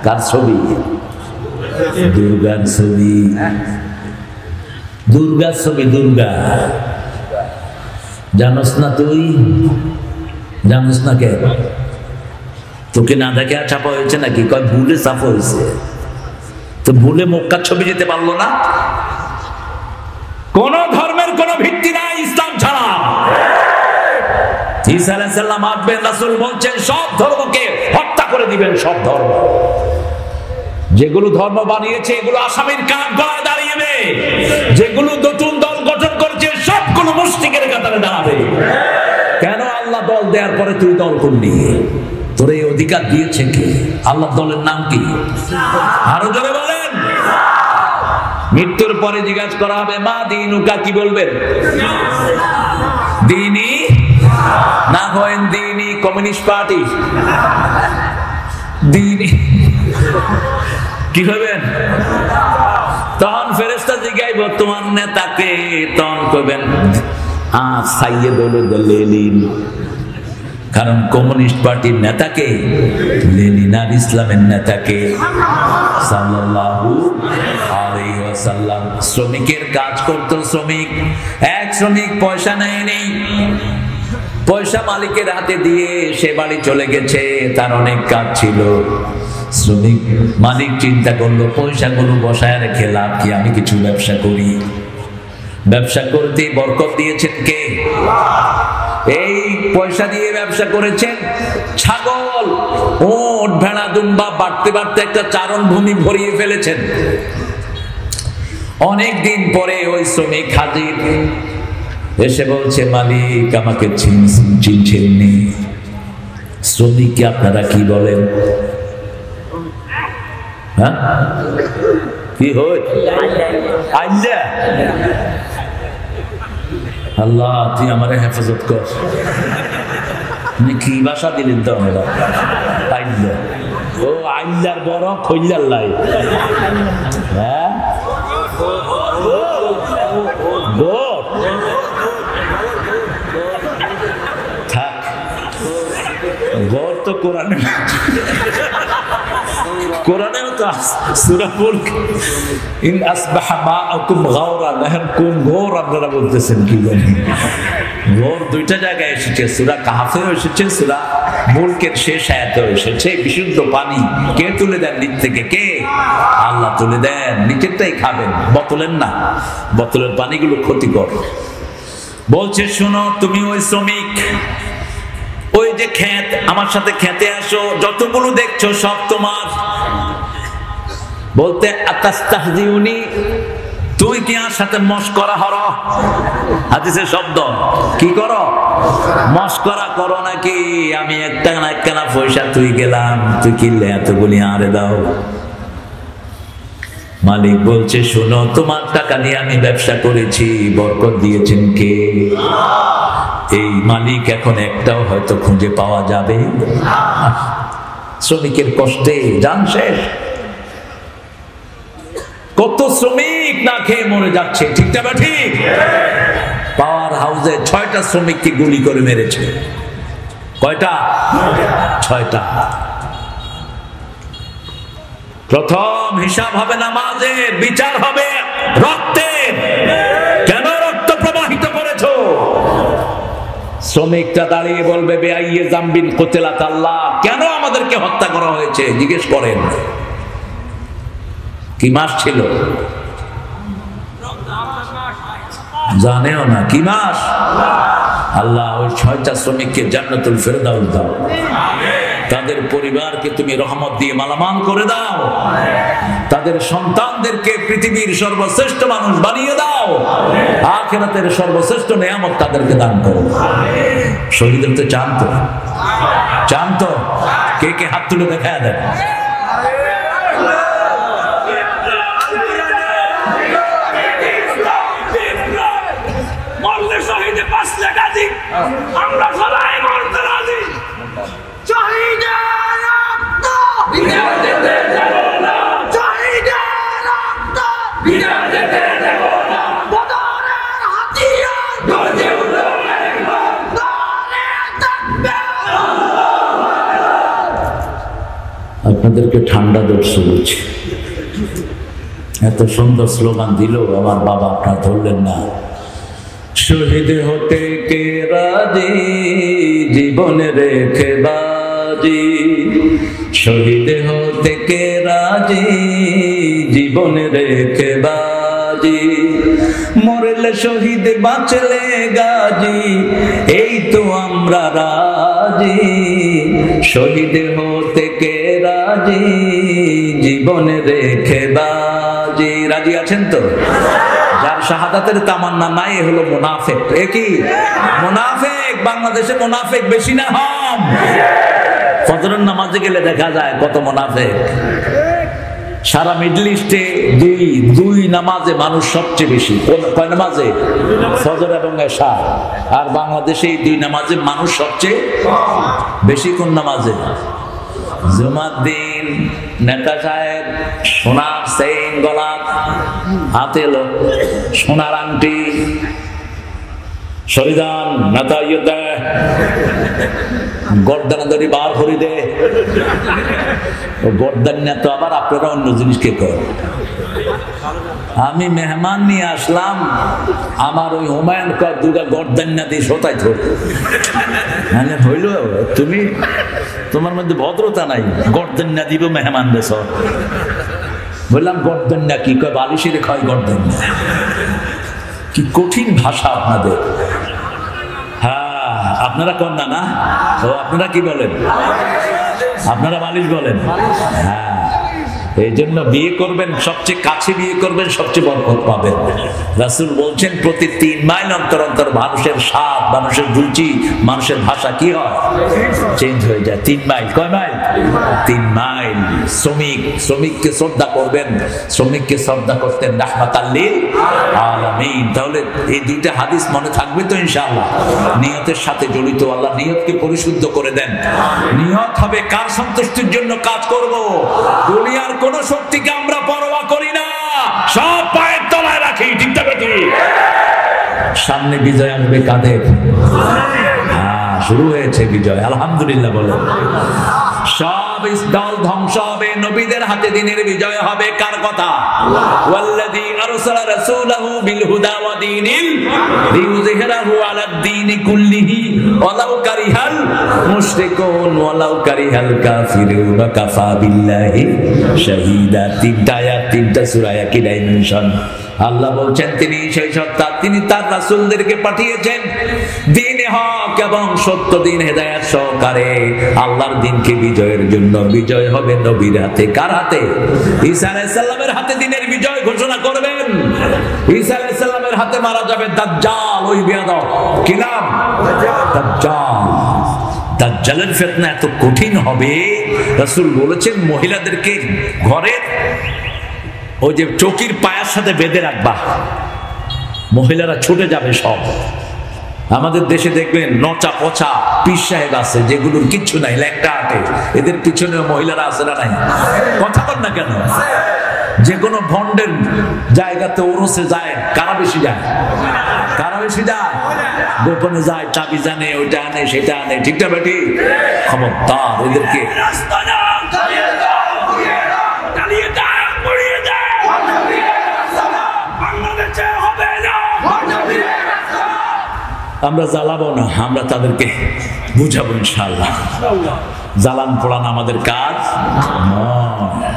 কার ছবি? দুর্গার ছবি। দুর্গার ছবি, দুর্গা। জানোস না তুই? জানোস না কে? তোকে না দেখে ছাপা হয়েছে নাকি? কয় ভুলে ছাপা হয়েছে। তো ভুলে মক্কার ছবি যেতে পারলো না? কোন ধর্মের কোন ভিত্তি নাই ইসলাম ছাড়া। ঈসা আলাইহিস সালাম আসবেন, রাসূল বলছেন সব ধর্মকে হত্যা করে দিবেন। সব ধর্ম, যেগুলো ধর্ম বানিয়েছে এগুলো আসামির কাঠ গলায় দাঁড়িয়েবে, যেগুলো নতুন দল গঠন করেছে সবগুলো মুশরিকের কাতারে দাঁড়াবে। কেন? আল্লাহ দল দেওয়ার পরে তুই দল করলি, তোর এই অধিকার দিয়েছে কি? আল্লাহ দলের নাম কি? আরো জোরে বলেন। মৃত্যুর পরে জিজ্ঞাসা করা হবে, মা দিনুকা, কি বলবেন? দিনী না হয়েন দিনী কমিউনিস্ট পার্টি, দিনী কি হবেন? তখন ফেরেশতা জিজ্ঞাইব তোমার নেতাকে, তখন কইবেন সাইয়েদুল লেনিন। কারণ কমিউনিস্ট পার্টির নেতাকে লেনিন, আর ইসলামের নেতাকে সাল্লাল্লাহু আলাইহি ওয়াসাল্লাম শ্রমিকের কাজ করত। শ্রমিক, এক শ্রমিক পয়সা নেয়নি, পয়সা মালিকের হাতে দিয়ে সে বাড়ি চলে গেছে। তার অনেক কাজ ছিল। শ্রমিক মালিক চিন্তা করলো, পয়সাগুলো বসায় রেখে লাভ কি, আমি কিছু ব্যবসা করি। ব্যবসা করতে বরকত দিয়েছেন কে? এই পয়সা দিয়ে ব্যবসা করেছেন। ছাগল, উট, ভেড়া, দুম্বা বাড়তে বাড়তে একটা চারণ ভূমি ভরিয়ে ফেলেছেন। অনেক দিন পরে ওই শ্রমিক হাজির, এসে বলছে, মালিক আমাকে চিনছেননি। শ্রমিককে আপনারা কি বলেন? হ্যাঁ, কি হয়? আল্লাহ, আল্লাহ তুই আমারে হেফাজত কর। কি ভাষা দিলেন তো আমরা? আল্লাহ, ও আল্লাহর বড় খৈল্লার লাই। হ্যাঁ, থাক, গড় তো কোরআনে, কোরআনেও তো সূরা মুলক ইন আসবাহা মাআকুম গাওরান, এখন কোন ঘোর আপনারা বলতেছেন কি জানি? ঘোর দুইটা জায়গায় এসেছে, সূরা কাহফেও এসেছে, সূরা মুলকের শেষ আয়াতেও এসেছে। বিশুদ্ধ পানি কে তুলে দেন নিচ থেকে? কে? আল্লাহ তুলে দেন। নিচেরটাই খাবেন, বোতলের না। বোতলের পানিগুলো ক্ষতিকর। বলছে, শোনো, তুমি ওই শ্রমিক, ওই যে ক্ষেত, আমার সাথে খেতে আসো, যতগুলো দেখছো সব তোমার। বলতে আতাস্তাহজিউনি, তুই কি আমার সাথে মশকরা হর? হাদিসের শব্দ, কি করো? মশকরা করো নাকি? আমি একটা না একখানা পয়সা তুই গেলাম, তুই কিনলে এতগুলি আরে দাও। মালিক বলছে, শোনো, তোমার টাকা নিয়ে আমি ব্যবসা করেছি, বরকত দিয়েছেন কে? এই মালিক এখন একটাও হয়তো খুঁজে পাওয়া যাবে। শ্রমিকের কষ্টে জান শেষ। কত শ্রমিক না খেয়ে মরে যাচ্ছে, ঠিক না ঠিক? পাওয়ার হাউসে 6টা শ্রমিককে গুলি করে মেরেছে। কয়টা? 6টা। প্রথম হিসাব হবে নামাজের, বিচার হবে রক্তের। কেন রক্ত প্রবাহিত করেছো? শ্রমিকটা দাঁড়িয়ে বলবে, বেআইয়ে জামবিন কুতিলাত আল্লাহ, কেন আমাদেরকে হত্যা করা হয়েছে? জিজ্ঞেস করেন। কি মাস ছিল? জানেও না কি মাস? আল্লাহ ওই 6টা শ্রমিককে জান্নাতুল ফেরদাউস দাও, তাদের পরিবারকে তুমি রহমত দিয়ে মালামাল করে দাও, তাদের সন্তানদেরকে পৃথিবীর সর্বশ্রেষ্ঠ মানুষ বানিয়ে দাও, আখিরাতের সর্বশ্রেষ্ঠ নেয়ামত তাদেরকে দান করো। শহীদের তো চান তো, চান তো? কে কে হাত তুলে দেখা দেন? আমরা সবাই মরতে রাজি। শহীদের রক্ত বিনা যেতে দেব না, শহীদের রক্ত বিনা যেতে দেব না। বদরের হাতিয়ার গর্জে উঠলো একবার, নারে তাকবীর। আপনাদেরকে ঠান্ডা ধরছে বলছি, এত সুন্দর স্লোগান দিল আমার বাবা, আপনারা ধরলেন না। শহীদ হতে কে রাজি, জীবন রেখে বাজি। শহীদ হতে কে রাজি, জীবন রেখে বাজি। মরলে শহীদ বাঁচলে গাজী, এই তো আমরা রাজি। শহীদ হতে কে রাজি, জীবন রেখে বাজি। রাজি আছেন তো? যার শাহাদাতের তামান্না নাই হলো মুনাফিক। একই মুনাফিক। বাংলাদেশে মুনাফিক বেশি না কম? ফজরের নামাজে গেলে দেখা যায় কত মুনাফিক। সারা মিডল ইস্টে দুই নামাজে মানুষ সবচেয়ে বেশি। কয় নামাজে? ফজর এবং এশা। আর বাংলাদেশে এই 2 নামাজে মানুষ সবচেয়ে বেশি। কোন নামাজে? জুমার দিন নেতা সাহেব সোনার চেইন গলা, হাতে এলো সোনার আংটি, শরীদান নেতা ইয়ে দেয়, গর্দানা ধরি বার করে দে। গর্দান নেতা আবার আপনারা অন্য জিনিসকে করেন। আমি মেহমান নিয়ে আসলাম, আমার ওই হুমায়ুন দুটা গর্দান না দিয়ে সোতায় ধর মানে হইল তুমি, তোমার মধ্যে ভদ্রতা নাই, গর্দান না দিব মেহমান রে সব। বললাম গর্দান না কি কয়, বালিশের খায় গর্দান না। কি কঠিন ভাষা আপনাদের। হ্যাঁ আপনারা কন্যা না, ও আপনারা কি বলেন? আপনারা বালিশ বলেন। হ্যাঁ এই জন্য বিয়ে করবেন, সবচেয়ে কাছে বিয়ে করবেন, সবচেয়ে বরকত পাবেন। রাসূল বলছেন প্রতি 3 মাইল অন্তর অন্তর মানুষের স্বাদ, মানুষের রুচি, মানুষের ভাষা কি হয়? চেঞ্জ হয়ে যায়। 3 মাইল। কয় মাইল? 3 মাইল। শ্রমিককে শ্রদ্ধা করবেন, শ্রমিককে শ্রদ্ধা করতেন রাহমাতাল লিল আলামিন। তাহলে এই দুইটা হাদিস মনে থাকবে তো ইনশাআল্লাহ। নিয়তের সাথে জড়িত। আল্লাহ নিয়তকে পরিশুদ্ধ করে দেন। নিয়ত হবে কার সন্তুষ্টির জন্য কাজ করব। দুনিয়ার কোন শক্তিকে আমরা পরোয়া করি না, সব পায়ের তলায় রাখি। ঠিক না বেটি? সামনে বিজয় আসবে কাদের? শুরু হয়েছে বিজয়, আলহামদুলিল্লাহ বলো। সব দল ধ্বংস হবে, নবীদের হাতে দিনের বিজয় হবে। কার কথা? ওয়াল্লাযী আরসালা রাসূলাহু বিল হুদা ওয়া দীনিল লিইয়ুযহিরাহু আলাদ দীনি কুল্লিহি ওয়ালাউ কারিহাল মুশরিকুন ওয়ালাউ কারিহাল কাফিরুন কাফা বিল্লাহি শাহীদা। তিনটা আয়াত, তিনটা সূরা, একই ডাইমেনশন। আল্লাহ বলছেন তিনি সেই সত্তা, তিনি তার রাসূলদেরকে পাঠিয়েছেন দ্বীনে হক এবং সত্য দিন হেদায়েত সহকারে আল্লাহর দ্বীনকে বিজয়ের জন্য। বিজয় হবে নবীর হাতে। কার হাতে? ঈসা আলাইহিস সালামের হাতে দিনের বিজয় ঘোষণা করবেন। ঈসা আলাইহিস সালামের হাতে মারা যাবে দাজ্জাল, ওই বেয়াদব। কি নাম? দাজ্জাল। দাজ্জালের ফিতনা এত কঠিন হবে, রাসূল বলেছেন মহিলাদেরকে ঘরের ওই যে চৌকির পায়ের সাথে বেঁধে রাখবা, মহিলারা ছুটে যাবে সব। আমাদের দেশে দেখবেন নচা পচা পীর সাহেব আছে যেগুলোর কিচ্ছু নাই, ল্যাংটা আটে, এদের পিছনে মহিলারা আছে না নাই? কথা বল না কেন? যে কোনো ভন্ডের জায়গাতে ওরসে যায়, কারা বেশি যায়? কারা বেশি যায়? গোপনে যায়, চাবি জানে, ওইটা আনে, সেটা আনে। ঠিক না বেটি? খবরদার এদেরকে। আমরা জ্বালাবো না, আমরা তাদেরকে বুঝাবো ইনশাআল্লাহ। জ্বালান পোড়ান আমাদের কাজ নয়।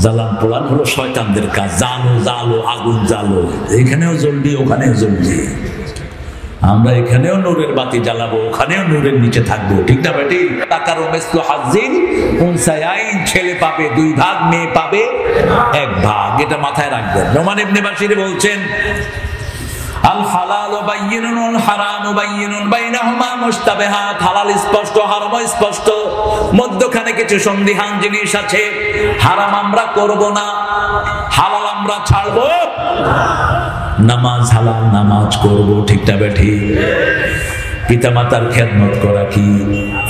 জ্বালান পোড়ান হলো শয়তানদের কাজ। জালো জালো, আগুন জালো, এখানেও জ্বলবি ওখানেও জ্বলবি। আমরা এখানেও নূরের বাতি জ্বালাবো, ওখানেও নূরের নিচে থাকবো। ঠিক না বেটি? তাকারু মিসলু হাজ্জিল উনসায়াইন, ছেলে পাবে 2 ভাগ, মেয়ে পাবে 1 ভাগ। এটা মাথায় রাখবেন। নোমান ইবনে বাশির বলছেন আল হালালু বায়্যিনুন ওয়াল হারামু বায়্যিনুন বাইনাহুমা মুশতাবিহাত। হালাল স্পষ্ট, হারাম স্পষ্ট, মধ্যখানে কিছু সন্দিহান জিনিস আছে। হারাম আমরা করব না, হালাল আমরা ছাড়ব। নামাজ হালাল, নামাজ করব। ঠিক না বেঠি? পিতামাতার খেদমত করা কি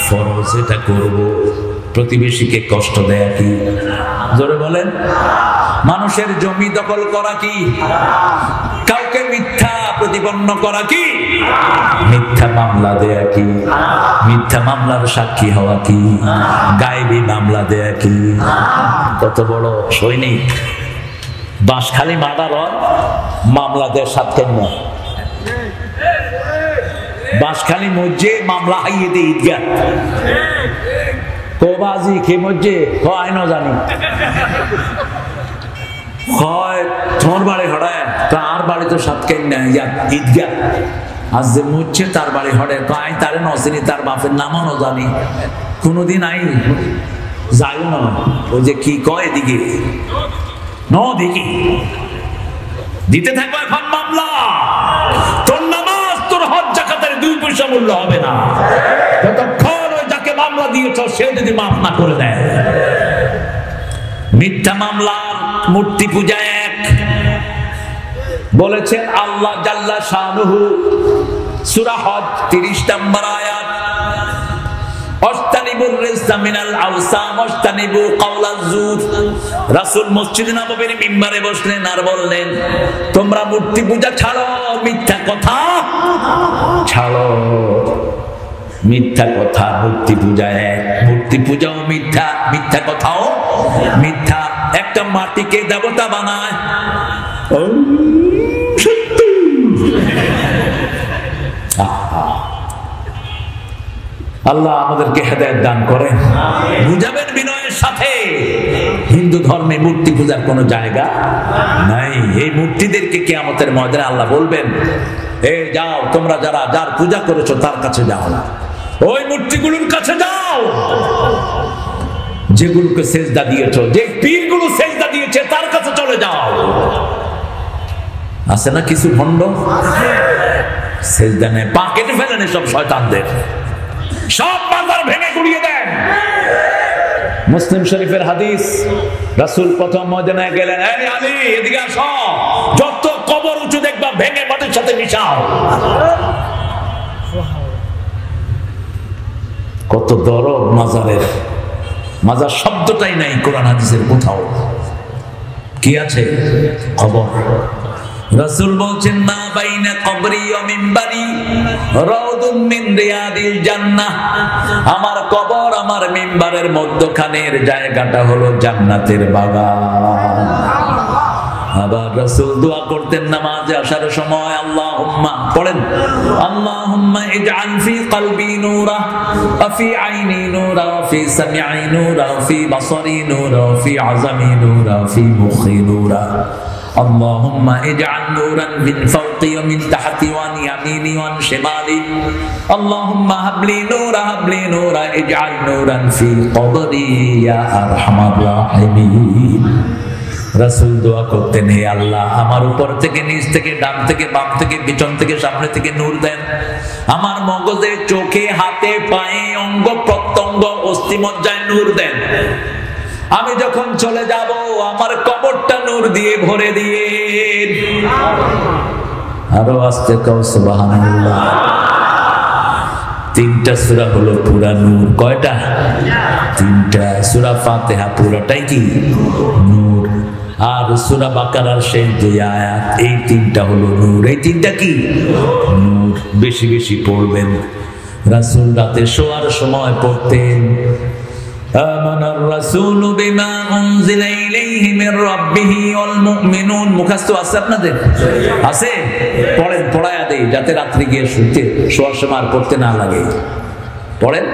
ফরজ? এটা করব। প্রতিবেশীকে কষ্ট দেয়া কি? জোরে বলেন। মানুষের জমি দখল করা কি? কাউকে মিথ্যা প্রতিপন্ন করা কি? মিথ্যা মামলা দেয়া কি? মিথ্যা মামলার সাক্ষী হওয়া কি? গায়েবী মামলা দেয়া কি? কত বড় সৈনিক! বাঁশখালী মার্ডার মামলা দেয় 7 কেন্দ্র। বাঁশখালী মসজে মামলা হাইয়ে দে ঈদগাহ। কোবাজি খে মসজে হয় না জানি, হয় তোমার বাড়ি হড়ায়, তার বাড়ি তো 7 কেন্দ্র ঈদগাহ। আজ যে মরছে তার বাড়ি হড়ে, তাই তারে নচিনি, তার বাপের নামও ন জানি, কোনোদিন আই যাইও না। ওই যে কি কয় এদিকে ন দেখি দিতে থাকবো এখন মামলা। তোর নামাজ, তোর হজ, জাকাতের 2 পয়সা মূল্য হবে না যতক্ষণ ওই যাকে মামলা দিয়েছ সে যদি মাফ না করে দেয়। মিথ্যা মামলার মূর্তি পূজা এক। বলেছেন আল্লাহ জাল্লা শানুহু, সূরা হজ 30 নম্বর আয়াত, অস্তানিবুর রিজসা মিনাল আওসাম অস্তানিবু কাওলাজ জুর। রাসূল মসজিদে নববীর মিম্বারে বসলেন আর বললেন তোমরা মূর্তি পূজা ছাড়ো, মিথ্যা কথা ছাড়ো। মিথ্যা কথা, মূর্তি পূজা এক। মূর্তি পূজাও মিথ্যা, মিথ্যা কথাও মিথ্যা। একটা মাটিকে দেবতা বানায়, আল্লাহ আমাদেরকে হেদায়েত দান করেন। বুঝাবেন বিনয়ের সাথে, হিন্দু ধর্মে মূর্তি পূজার কোনো জায়গা নাই। এই মূর্তিদেরকে কিয়ামতের ময়দানে আল্লাহ বলবেন, এই যাও তোমরা যারা যার পূজা করেছো তার কাছে যাও, ওই মূর্তিগুলোর কাছে যাও, যেগুলোকে সেজদা দিয়েছো, যে পীরগুলো সেজদা দিয়েছে তার কাছে চলে যাও। আছে না কিছু ভণ্ড সেজদা নেয়, পা কেটে ফেলেন সব শয়তানদের, সব বাজার ভেঙে গুড়িয়ে দেন। মুসলিম শরীফের হাদিস, রাসূল প্রথম ময়দানে গেলেন, এই আলী এদিকে আসো, যত কবর উঁচু দেখবা ভেঙে মাটির সাথে মিশাও। কত দরদ মাজারের, মাজার শব্দটাই নাই কোরআন হাদিসের কোথাও। কি আছে? কবর। রাসূল বলছেন, মা বাইনা কবরি ওয়া মিম্বারি রাউদুম মিন রিয়াদিল জান্নাহ, আমার কবর আমার মিম্বারের মধ্যখানের জায়গাটা হলো জান্নাতের বাগান। আবার রাসূল দোয়া করতেন নামাজে আসার সময়, আল্লাহুম্মা পড়েন, আল্লাহুম্মা ইজআল ফি কলবি নূরা ওয়া ফি আইনি নূরা ওয়া ফি সামঈ নূরা ওয়া ফি বাসারি নূরা ওয়া ফি আযামি নূরা ওয়া ফি মুখি নূরা। اللهم اجعل نورا من فوقي ومن تحتي وعن يميني وعن شمالي اللهم هب لي نورا اجعل نورا في قبري يا ارحم الراحمين। রাসূল দোয়া করতেন, হে আল্লাহ আমার উপর থেকে নিচ থেকে ডান থেকে বাম থেকে পিছন থেকে সামনে থেকে নূর দেন, আমার মগজে চোখে হাতে পায়ে অঙ্গ প্রত্যঙ্গ অস্থিমজ্জায় নূর দেন। আমি যখন চলে যাব আমার কবরটা নূর দিয়ে ভরে দিয়ে। আরো আস্তে কও সুবহানাল্লাহ। তিনটা সূরা হলো পুরা নূর। কয়টা? তিনটা। সূরা ফাতিহা পুরোটাই কি নূর, আর সূরা বাকারার শেষ দুই আয়াত, এই তিনটা হলো নূর। এই তিনটা কি নূর। বেশি বেশি পড়বেন। রাসূল রাতে শোয়ার সময় পড়তেন, আমানার রাসূলু বিমা উনজিলা ইলাইহি মির রাব্বিহি ওয়াল মুমিনুন। মুখস্থ আছে আপনাদের? আছে? পড়েন, পড়ায়া দেই যাতে রাত্রি গিয়ে শুতে শোয়ার সময় আর পড়তে না লাগে। পড়েন,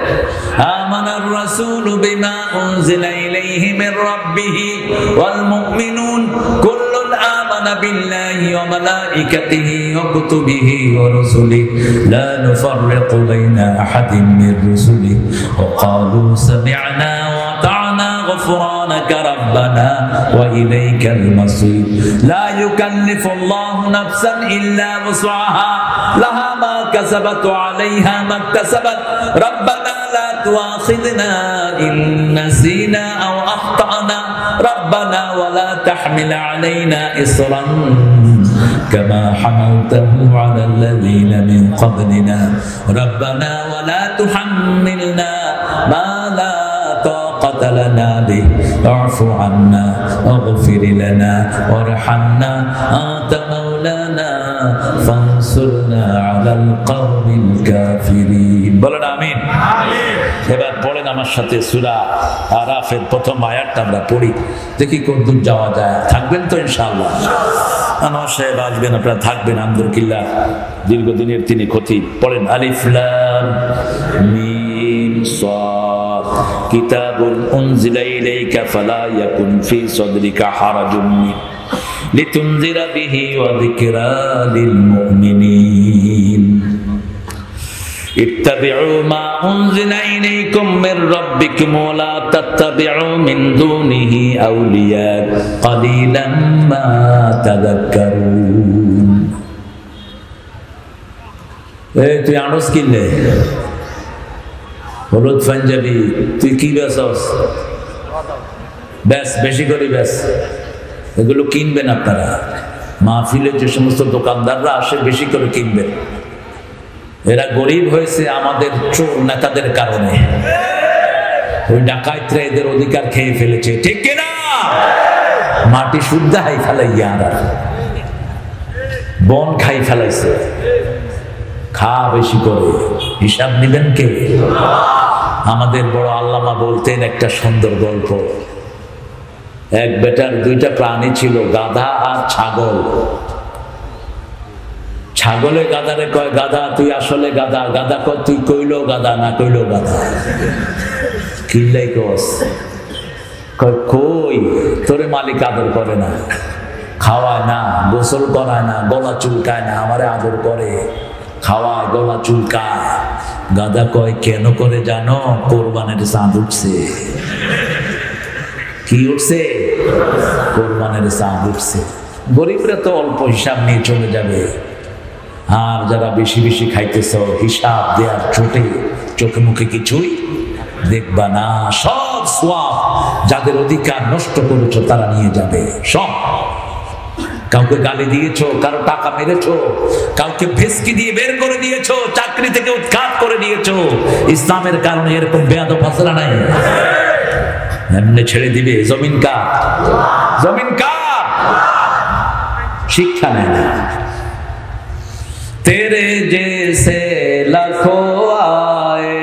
আমানার রাসূলু বিমা উনজিলা ইলাইহি মির রাব্বিহি ওয়াল মুমিনুন কুল্লুন আমানা বিল্লাহি ওয়া মালাইকাতিহি ওয়া কুতুবিহি ওয়া রুসুলিহি লা নুফাররিকু বাইনা আহাদিন মির রুসুলিহি ওয়া ক্বালু সামি'না ওয়া আতা'না গফরানাকা রাব্বানা ওয়া ইলাইকাল মাসীর। লা ইউকাল্লিফুল্লাহু নাফসান ইল্লা ওয়াসআহা লাহা মা কাসাবাত ওয়া আলাইহা মা ইকতাসাবাত ربنا لا تؤاخذنا إن نسينا أو أخطأنا ربنا ولا تحمل علينا إصرا كما حملته على الذين من قبلنا ربنا ولا تحملنا ما لا طاقة لنا به واعف عنا واغفر لنا وارحمنا أنت مولانا فانصرنا على القوم الكافرين। বলেন আমিন। এবার পড়েন আমার সাথে সূরা আরাফের প্রথম আয়াতটা আমরা পড়ি, দেখি কতদূর যাওয়া যায়। থাকবেন তো ইনশাআল্লাহ? আনোয়ার সাহেব আসবেন, আপনারা থাকবেন। আলহামদুলিল্লাহ দীর্ঘদিনের তিনি খতিব। পড়েন, আলিফ লাম মিম সাদ কিতাবুন উনজিলা ইলাইকা ফালা ইয়াকুন ফি সাদরিকা হারাজুম মিন লিতুনজিরা বিহি ওয়া যিকরা লিল মুমিনিন ইত্তাবিউ মা উনজিলা ইলাইকুম মির রাব্বিকুম ওয়া লা তাত্তাবিউ মিন দুনিহি আউলিয়া কালিলাম মা তাযাক্কারুন। এই তুই আনস কিনলে হলুদ পাঞ্জাবি, তুই কি বেচস? ব্যাস বেশি করে ব্যাস। এগুলো কিনবেন আপনারা, মাহফিলে যে সমস্ত দোকানদাররা আসে বেশি করে কিনবেন। এরা গরিব হয়েছে আমাদের চোর নেতাদের কারণে। ওই ডাকাইতরা এদের অধিকার খেয়ে ফেলেছে, ঠিক কিনা? মাটি শুদ্ধ হাই ফেলাইয়া বন খাই ফেলাইছে। খা বেশি করে, হিসাব নিবেন কে? আমাদের বড় আল্লামা বলতেন একটা সুন্দর গল্প। এক বেটার দুইটা প্রাণী ছিল, গাধা আর ছাগল। ছাগলে গাধারে কয়, গাধা তুই আসলে গাধা। গাধা কয়, তুই কইলো গাধা না কইলো গাধা। কিল্লাই কস কয়, কই তোরে মালিক আদর করে না, খাওয়ায় না, গোসল করায় না, গলা চুলকায় না, আমারে আদর করে, খাওয়ায়, গলা চুলকায়। গাধা কয়, কেন করে জানো? কোরবানের চাঁদ উঠছে। কি উঠছে? কোরবানের চাঁদ উঠছে। গরিবরা তো অল্প হিসাব নিয়ে চলে যাবে, আর যারা বেশি বেশি খাইতেছ হিসাব দেওয়ার চোটে চোখে মুখে কিছুই দেখবা না। সব সোয়াব যাদের অধিকার নষ্ট করেছ তারা নিয়ে যাবে সব। কাউকে গালি দিয়েছো, কারো টাকা মেরেছো, কাউকে ভেস্কি দিয়ে বের করে দিয়েছো, চাকরি থেকে উৎখাত করে দিয়েছো, ইসলামের কারণে এরকম বেয়াদব ফাসলা নাই, এমনি ছেড়ে দিবে। জমিন কার? জমিন কার? শিক্ষা নেয় না। तेरे जैसे लाखों आए,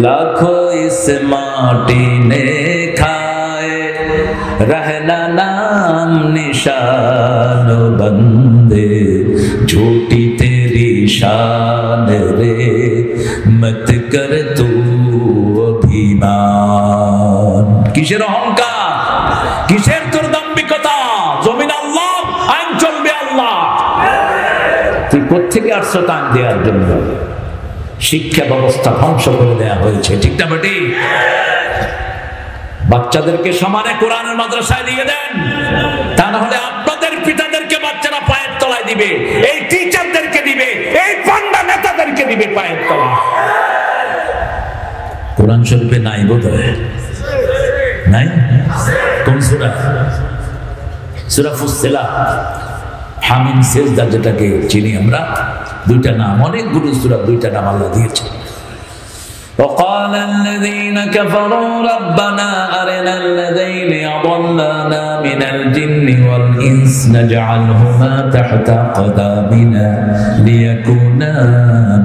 लाखों इस माटी ने खाए, रहना नाम निशान बंदे, झूठी तेरी शान रे, मत कर तू अभिमान। किसेर अहंकार, किसेर তোর দাম্ভিকতা? জমিন আল্লাহ, আইন চলবে আল্লাহ। তুই কোত্থেকে আসছো টান দেওয়ার জন্য? শিক্ষা ব্যবস্থা ধ্বংস করে দেওয়া হয়েছে, ঠিক না বেটি? বাচ্চাদেরকে সমানে কোরআনের মাদ্রাসায় দিয়ে দেন, তা না হলে আপনাদের পিতাদেরকে বাচ্চারা পায়ের তলায় দিবে, এই টিচারদেরকে দিবে, এই পান্ডা নেতাদেরকে দিবে পায়ের তলায়। কোরআন শরীফে নাই বোধ হয়, নাই? কোন সূরা? সূরা ফুসসিলাত, হামিম, সেজদা যেটাকে চিনি আমরা, দুইটা নাম, অনেকগুলো সূরা দুইটা নাম আল্লাহ দিয়েছে। وقال الذين كفروا ربنا أرنا الذين أضلنا من الجن والإنس نجعلهما تحت قدامنا ليكونا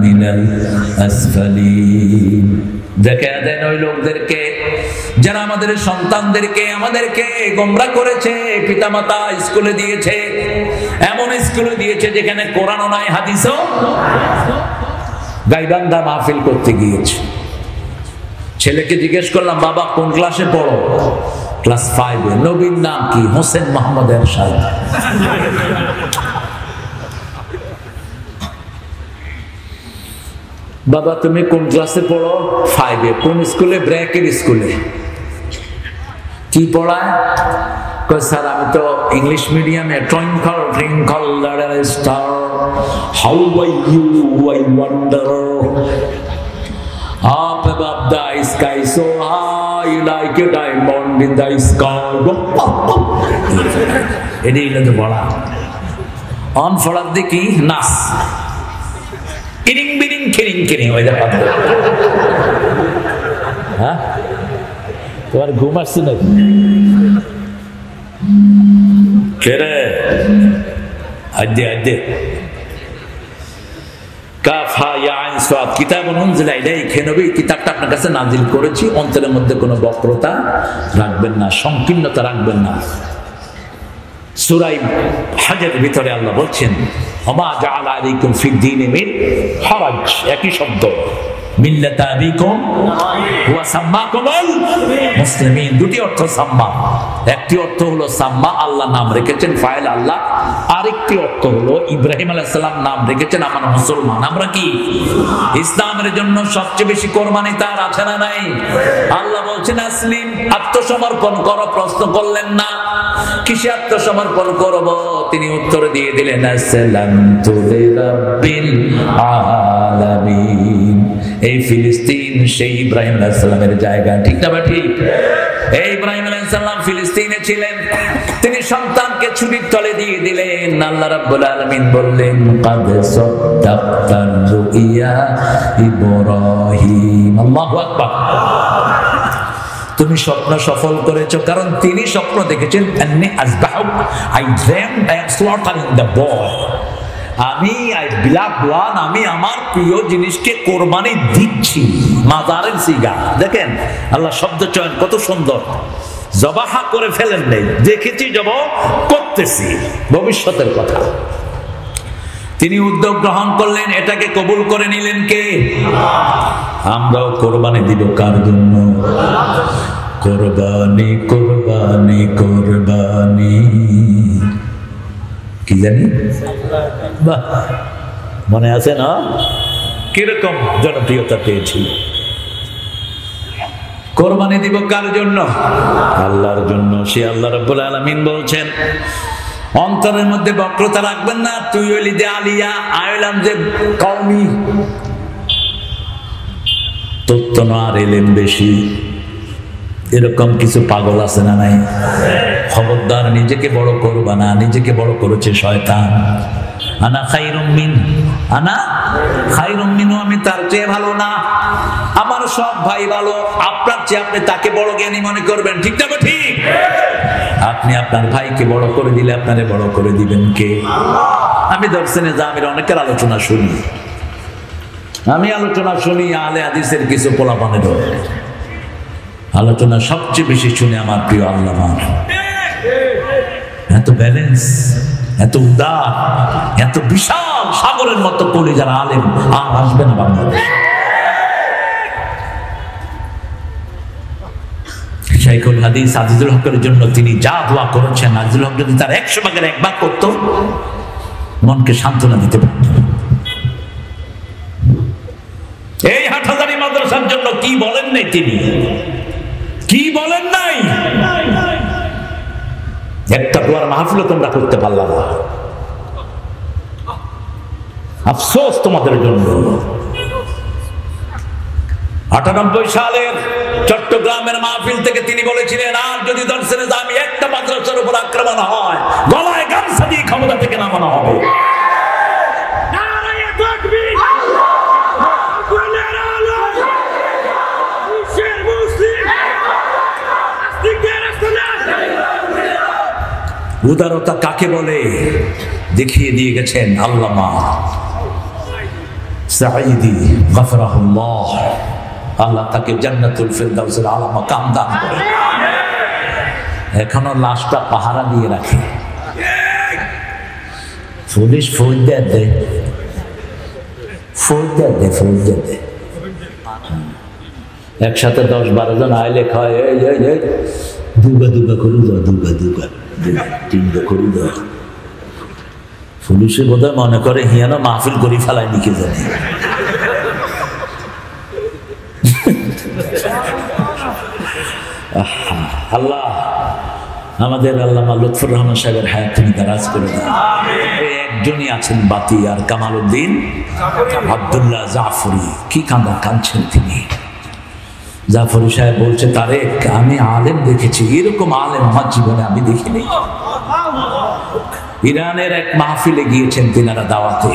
من الأسفلين। দেখা দেন ওই লোকদেরকে যারা আমাদের সন্তানদেরকে আমাদেরকে গোমরা করেছে, পিতামাতা স্কুলে দিয়েছে, এমন স্কুলে দিয়েছে যেখানে কোরআনও নাই, হাদিসও। গাইবান্ধা মাহফিল করতে গিয়েছে, ছেলেকে জিজ্ঞেস করলাম, বাবা কোন ক্লাসে পড়ো? ক্লাস 5 এ। নবীর নাম কি? হোসেন মোহাম্মদ এরশাদ। বাবা তুমি কোন ক্লাসে পড়ো? 5 এ। কোন স্কুলে? ব্র্যাকের স্কুলে। কি পড়ায়? কয় স্যার আমি তো ইংলিশ মিডিয়ামে। Twinkle twinkle little star how are you I wonder, up above the sky so high like a diamond in the sky। এটাই হলো পড়া। অন ফলার দেখি নাচ, কিরিং বিরিং খিরিং খিরিং, ওই দেখা। হ্যাঁ, তোমার ঘুম আসছে নাকি? কেরে আদ্যে আদ্যে কাফা ইয়া আইন সাদ কিতাবুন উনজিলা ইলাইকা, নবী কিতাবটা আপনার কাছে নাজিল করেছি, অন্তরের মধ্যে কোনো বক্রতা রাখবেন না, সংকীর্ণতা রাখবেন না। সূরা হজের ভিতরে আল্লাহ বলছেন, ওমা জাআলা আলাইকুম ফিদ-দীনি মিন হারাজ, একই শব্দ, মিল্লাতা আবিকুম ওয়া সাম্মাকুমুল মুসলিমিন। দুটি অর্থ সাম্মা, একটি অর্থ হলো সাম্মা, আল্লাহ নাম রেখেছেন, ফাইল আল্লাহ। আরেকটি অর্থ হলো ইব্রাহিম আলাইহিস সালাম নাম রেখেছেন, আমরা মুসলমান। আমরা কি? ইসলামের জন্য সবচেয়ে বেশি কোরবানি তার আছে না নাই? আল্লাহ বলছেন আসলিম, আত্মসমর্পণ করো। প্রশ্ন করলেন না কিসে আত্মসমর্পণ করব, তিনি উত্তর দিয়ে দিলেন আসসালামতু লিরাব্বিল আলামিন। এই ফিলিস্তিন সেই ইব্রাহিম আলাইহিস সালামের জায়গা, ঠিক না? ঠিক। এই ইব্রাহিম আলাইহিস সালাম ফিলিস্তিনে ছিলেন, তিনি সন্তানকে ছুরির তলে দিয়ে দিলেন। আল্লাহ রাব্বুল আলামিন বললেন, কাদ সাদ্দাকতার রুইয়া ইব্রাহিম। আল্লাহু আকবার। তুমি স্বপ্ন সফল করেছো, কারণ তিনি স্বপ্ন দেখেছেন, আন্নী আযবাহুক, I dreamed I am slaughtering the boy. আমি আমি আমার প্রিয় জিনিসকে কোরবানি দিচ্ছি। মাজারের সিগা দেখেন, আল্লাহ শব্দ চয়ন কত সুন্দর। জবাহা করে ফেলেন নাই, দেখেছি জবাহ করতেছি, ভবিষ্যতের কথা। তিনি উদ্যোগ গ্রহণ করলেন, এটাকে কবুল করে নিলেন কে? আমরাও কোরবানি দিব কার জন্য? কোরবানি কোরবানি কোরবানি, কি জানি, বাহ, মনে আছে না কিরকম জনপ্রিয়তা পেয়েছি? কোরবানি দিব কার জন্য? আল্লাহর জন্য। সে আল্লাহ রাব্বুল আলামিন বলছেন, অন্তরের মধ্যে বক্রতা রাখবেন না। তুই হইলি যে আলিয়া, আইলাম যে কওমি, তত্ত্ব না আর এলেম বেশি, এরকম কিছু পাগল আছে না নাই? খবরদার, নিজেকে বড় করবা না, নিজেকে বড় করেছে শয়তান। আনা খায়রুম মিন, আনা খায়রুম মিনহু, আমি তার চেয়ে ভালো না, আমার সব ভাই ভালো, আপনার চেয়ে আপনি তাকে বড় জ্ঞানী মনে করবেন, ঠিক না? ঠিক। আপনি আপনার ভাইকে বড় করে দিলে আপনারে বড় করে দিবেন কে? আমি দর্শনে জামির অনেকের আলোচনা শুনি, আমি আলোচনা শুনি আহলে হাদিসের কিছু পোলাপানের আলোচনা সবচেয়ে বেশি শুনে আমার প্রিয় আল্লামা। এত ব্যালেন্স, এত উদার, এত বিশাল সাগরের মতো কলিজার আলেম আর আসবে না বাংলাদেশ। শাইখুল হাদিস আজিজুল হকের জন্য তিনি যা দোয়া করেছেন, আজিজুল হক যদি তার 100 ভাগের 1 ভাগ করত, মনকে সান্ত্বনা দিতে পারত। এই হাটহাজারী মাদ্রাসার জন্য কি বলেন নাই তিনি, কি বলেন নাই? একটা দোয়ার মাহফিল তোমরা করতে পারলা না, আফসোস তোমাদের জন্য। 98 সালের চট্টগ্রামের মাহফিল থেকে তিনি বলেছিলেন, আর যদি দর্শনে জামি একটা মাদ্রাসার উপর আক্রমণ হয়, গলায় গামছা দিয়ে ক্ষমতা থেকে নামানো হবে। উদারতা কাকে বলে দেখিয়ে দিয়ে গেছেন আল্লামা সাঈদী গফরাহুল্লাহ। আল্লাহ তাকে জান্নাতুল ফিরদাউসের আলা মাকাম দান করে। এখনো লাশটা পাহারা দিয়ে রাখে, পুলিশ ফৌজ দেয়, একসাথে 10-12 জন আইলে খায়, এই দুগা করে দাও, দুগা তিনটা করে দাও। পুলিশে বোধহয় মনে করে হিয়ানো মাহফিল করি ফেলায় নিকে জানে। আল্লাহ আমাদের আল্লামা লুৎফুর রহমান সাহেবের হায়াত তিনি দারাজ করে দেন। একজনই আছেন বাতি, আর কামালউদ্দিন আব্দুল্লাহ জাফরি। কি কাঁদছেন তিনি। জাফরি সাহেব বলছে, তারেক, আমি আলেম দেখেছি, এরকম আলেম আমার জীবনে আমি দেখিনি। ইরানের এক মাহফিলে গিয়েছেন তিনারা দাওয়াতে,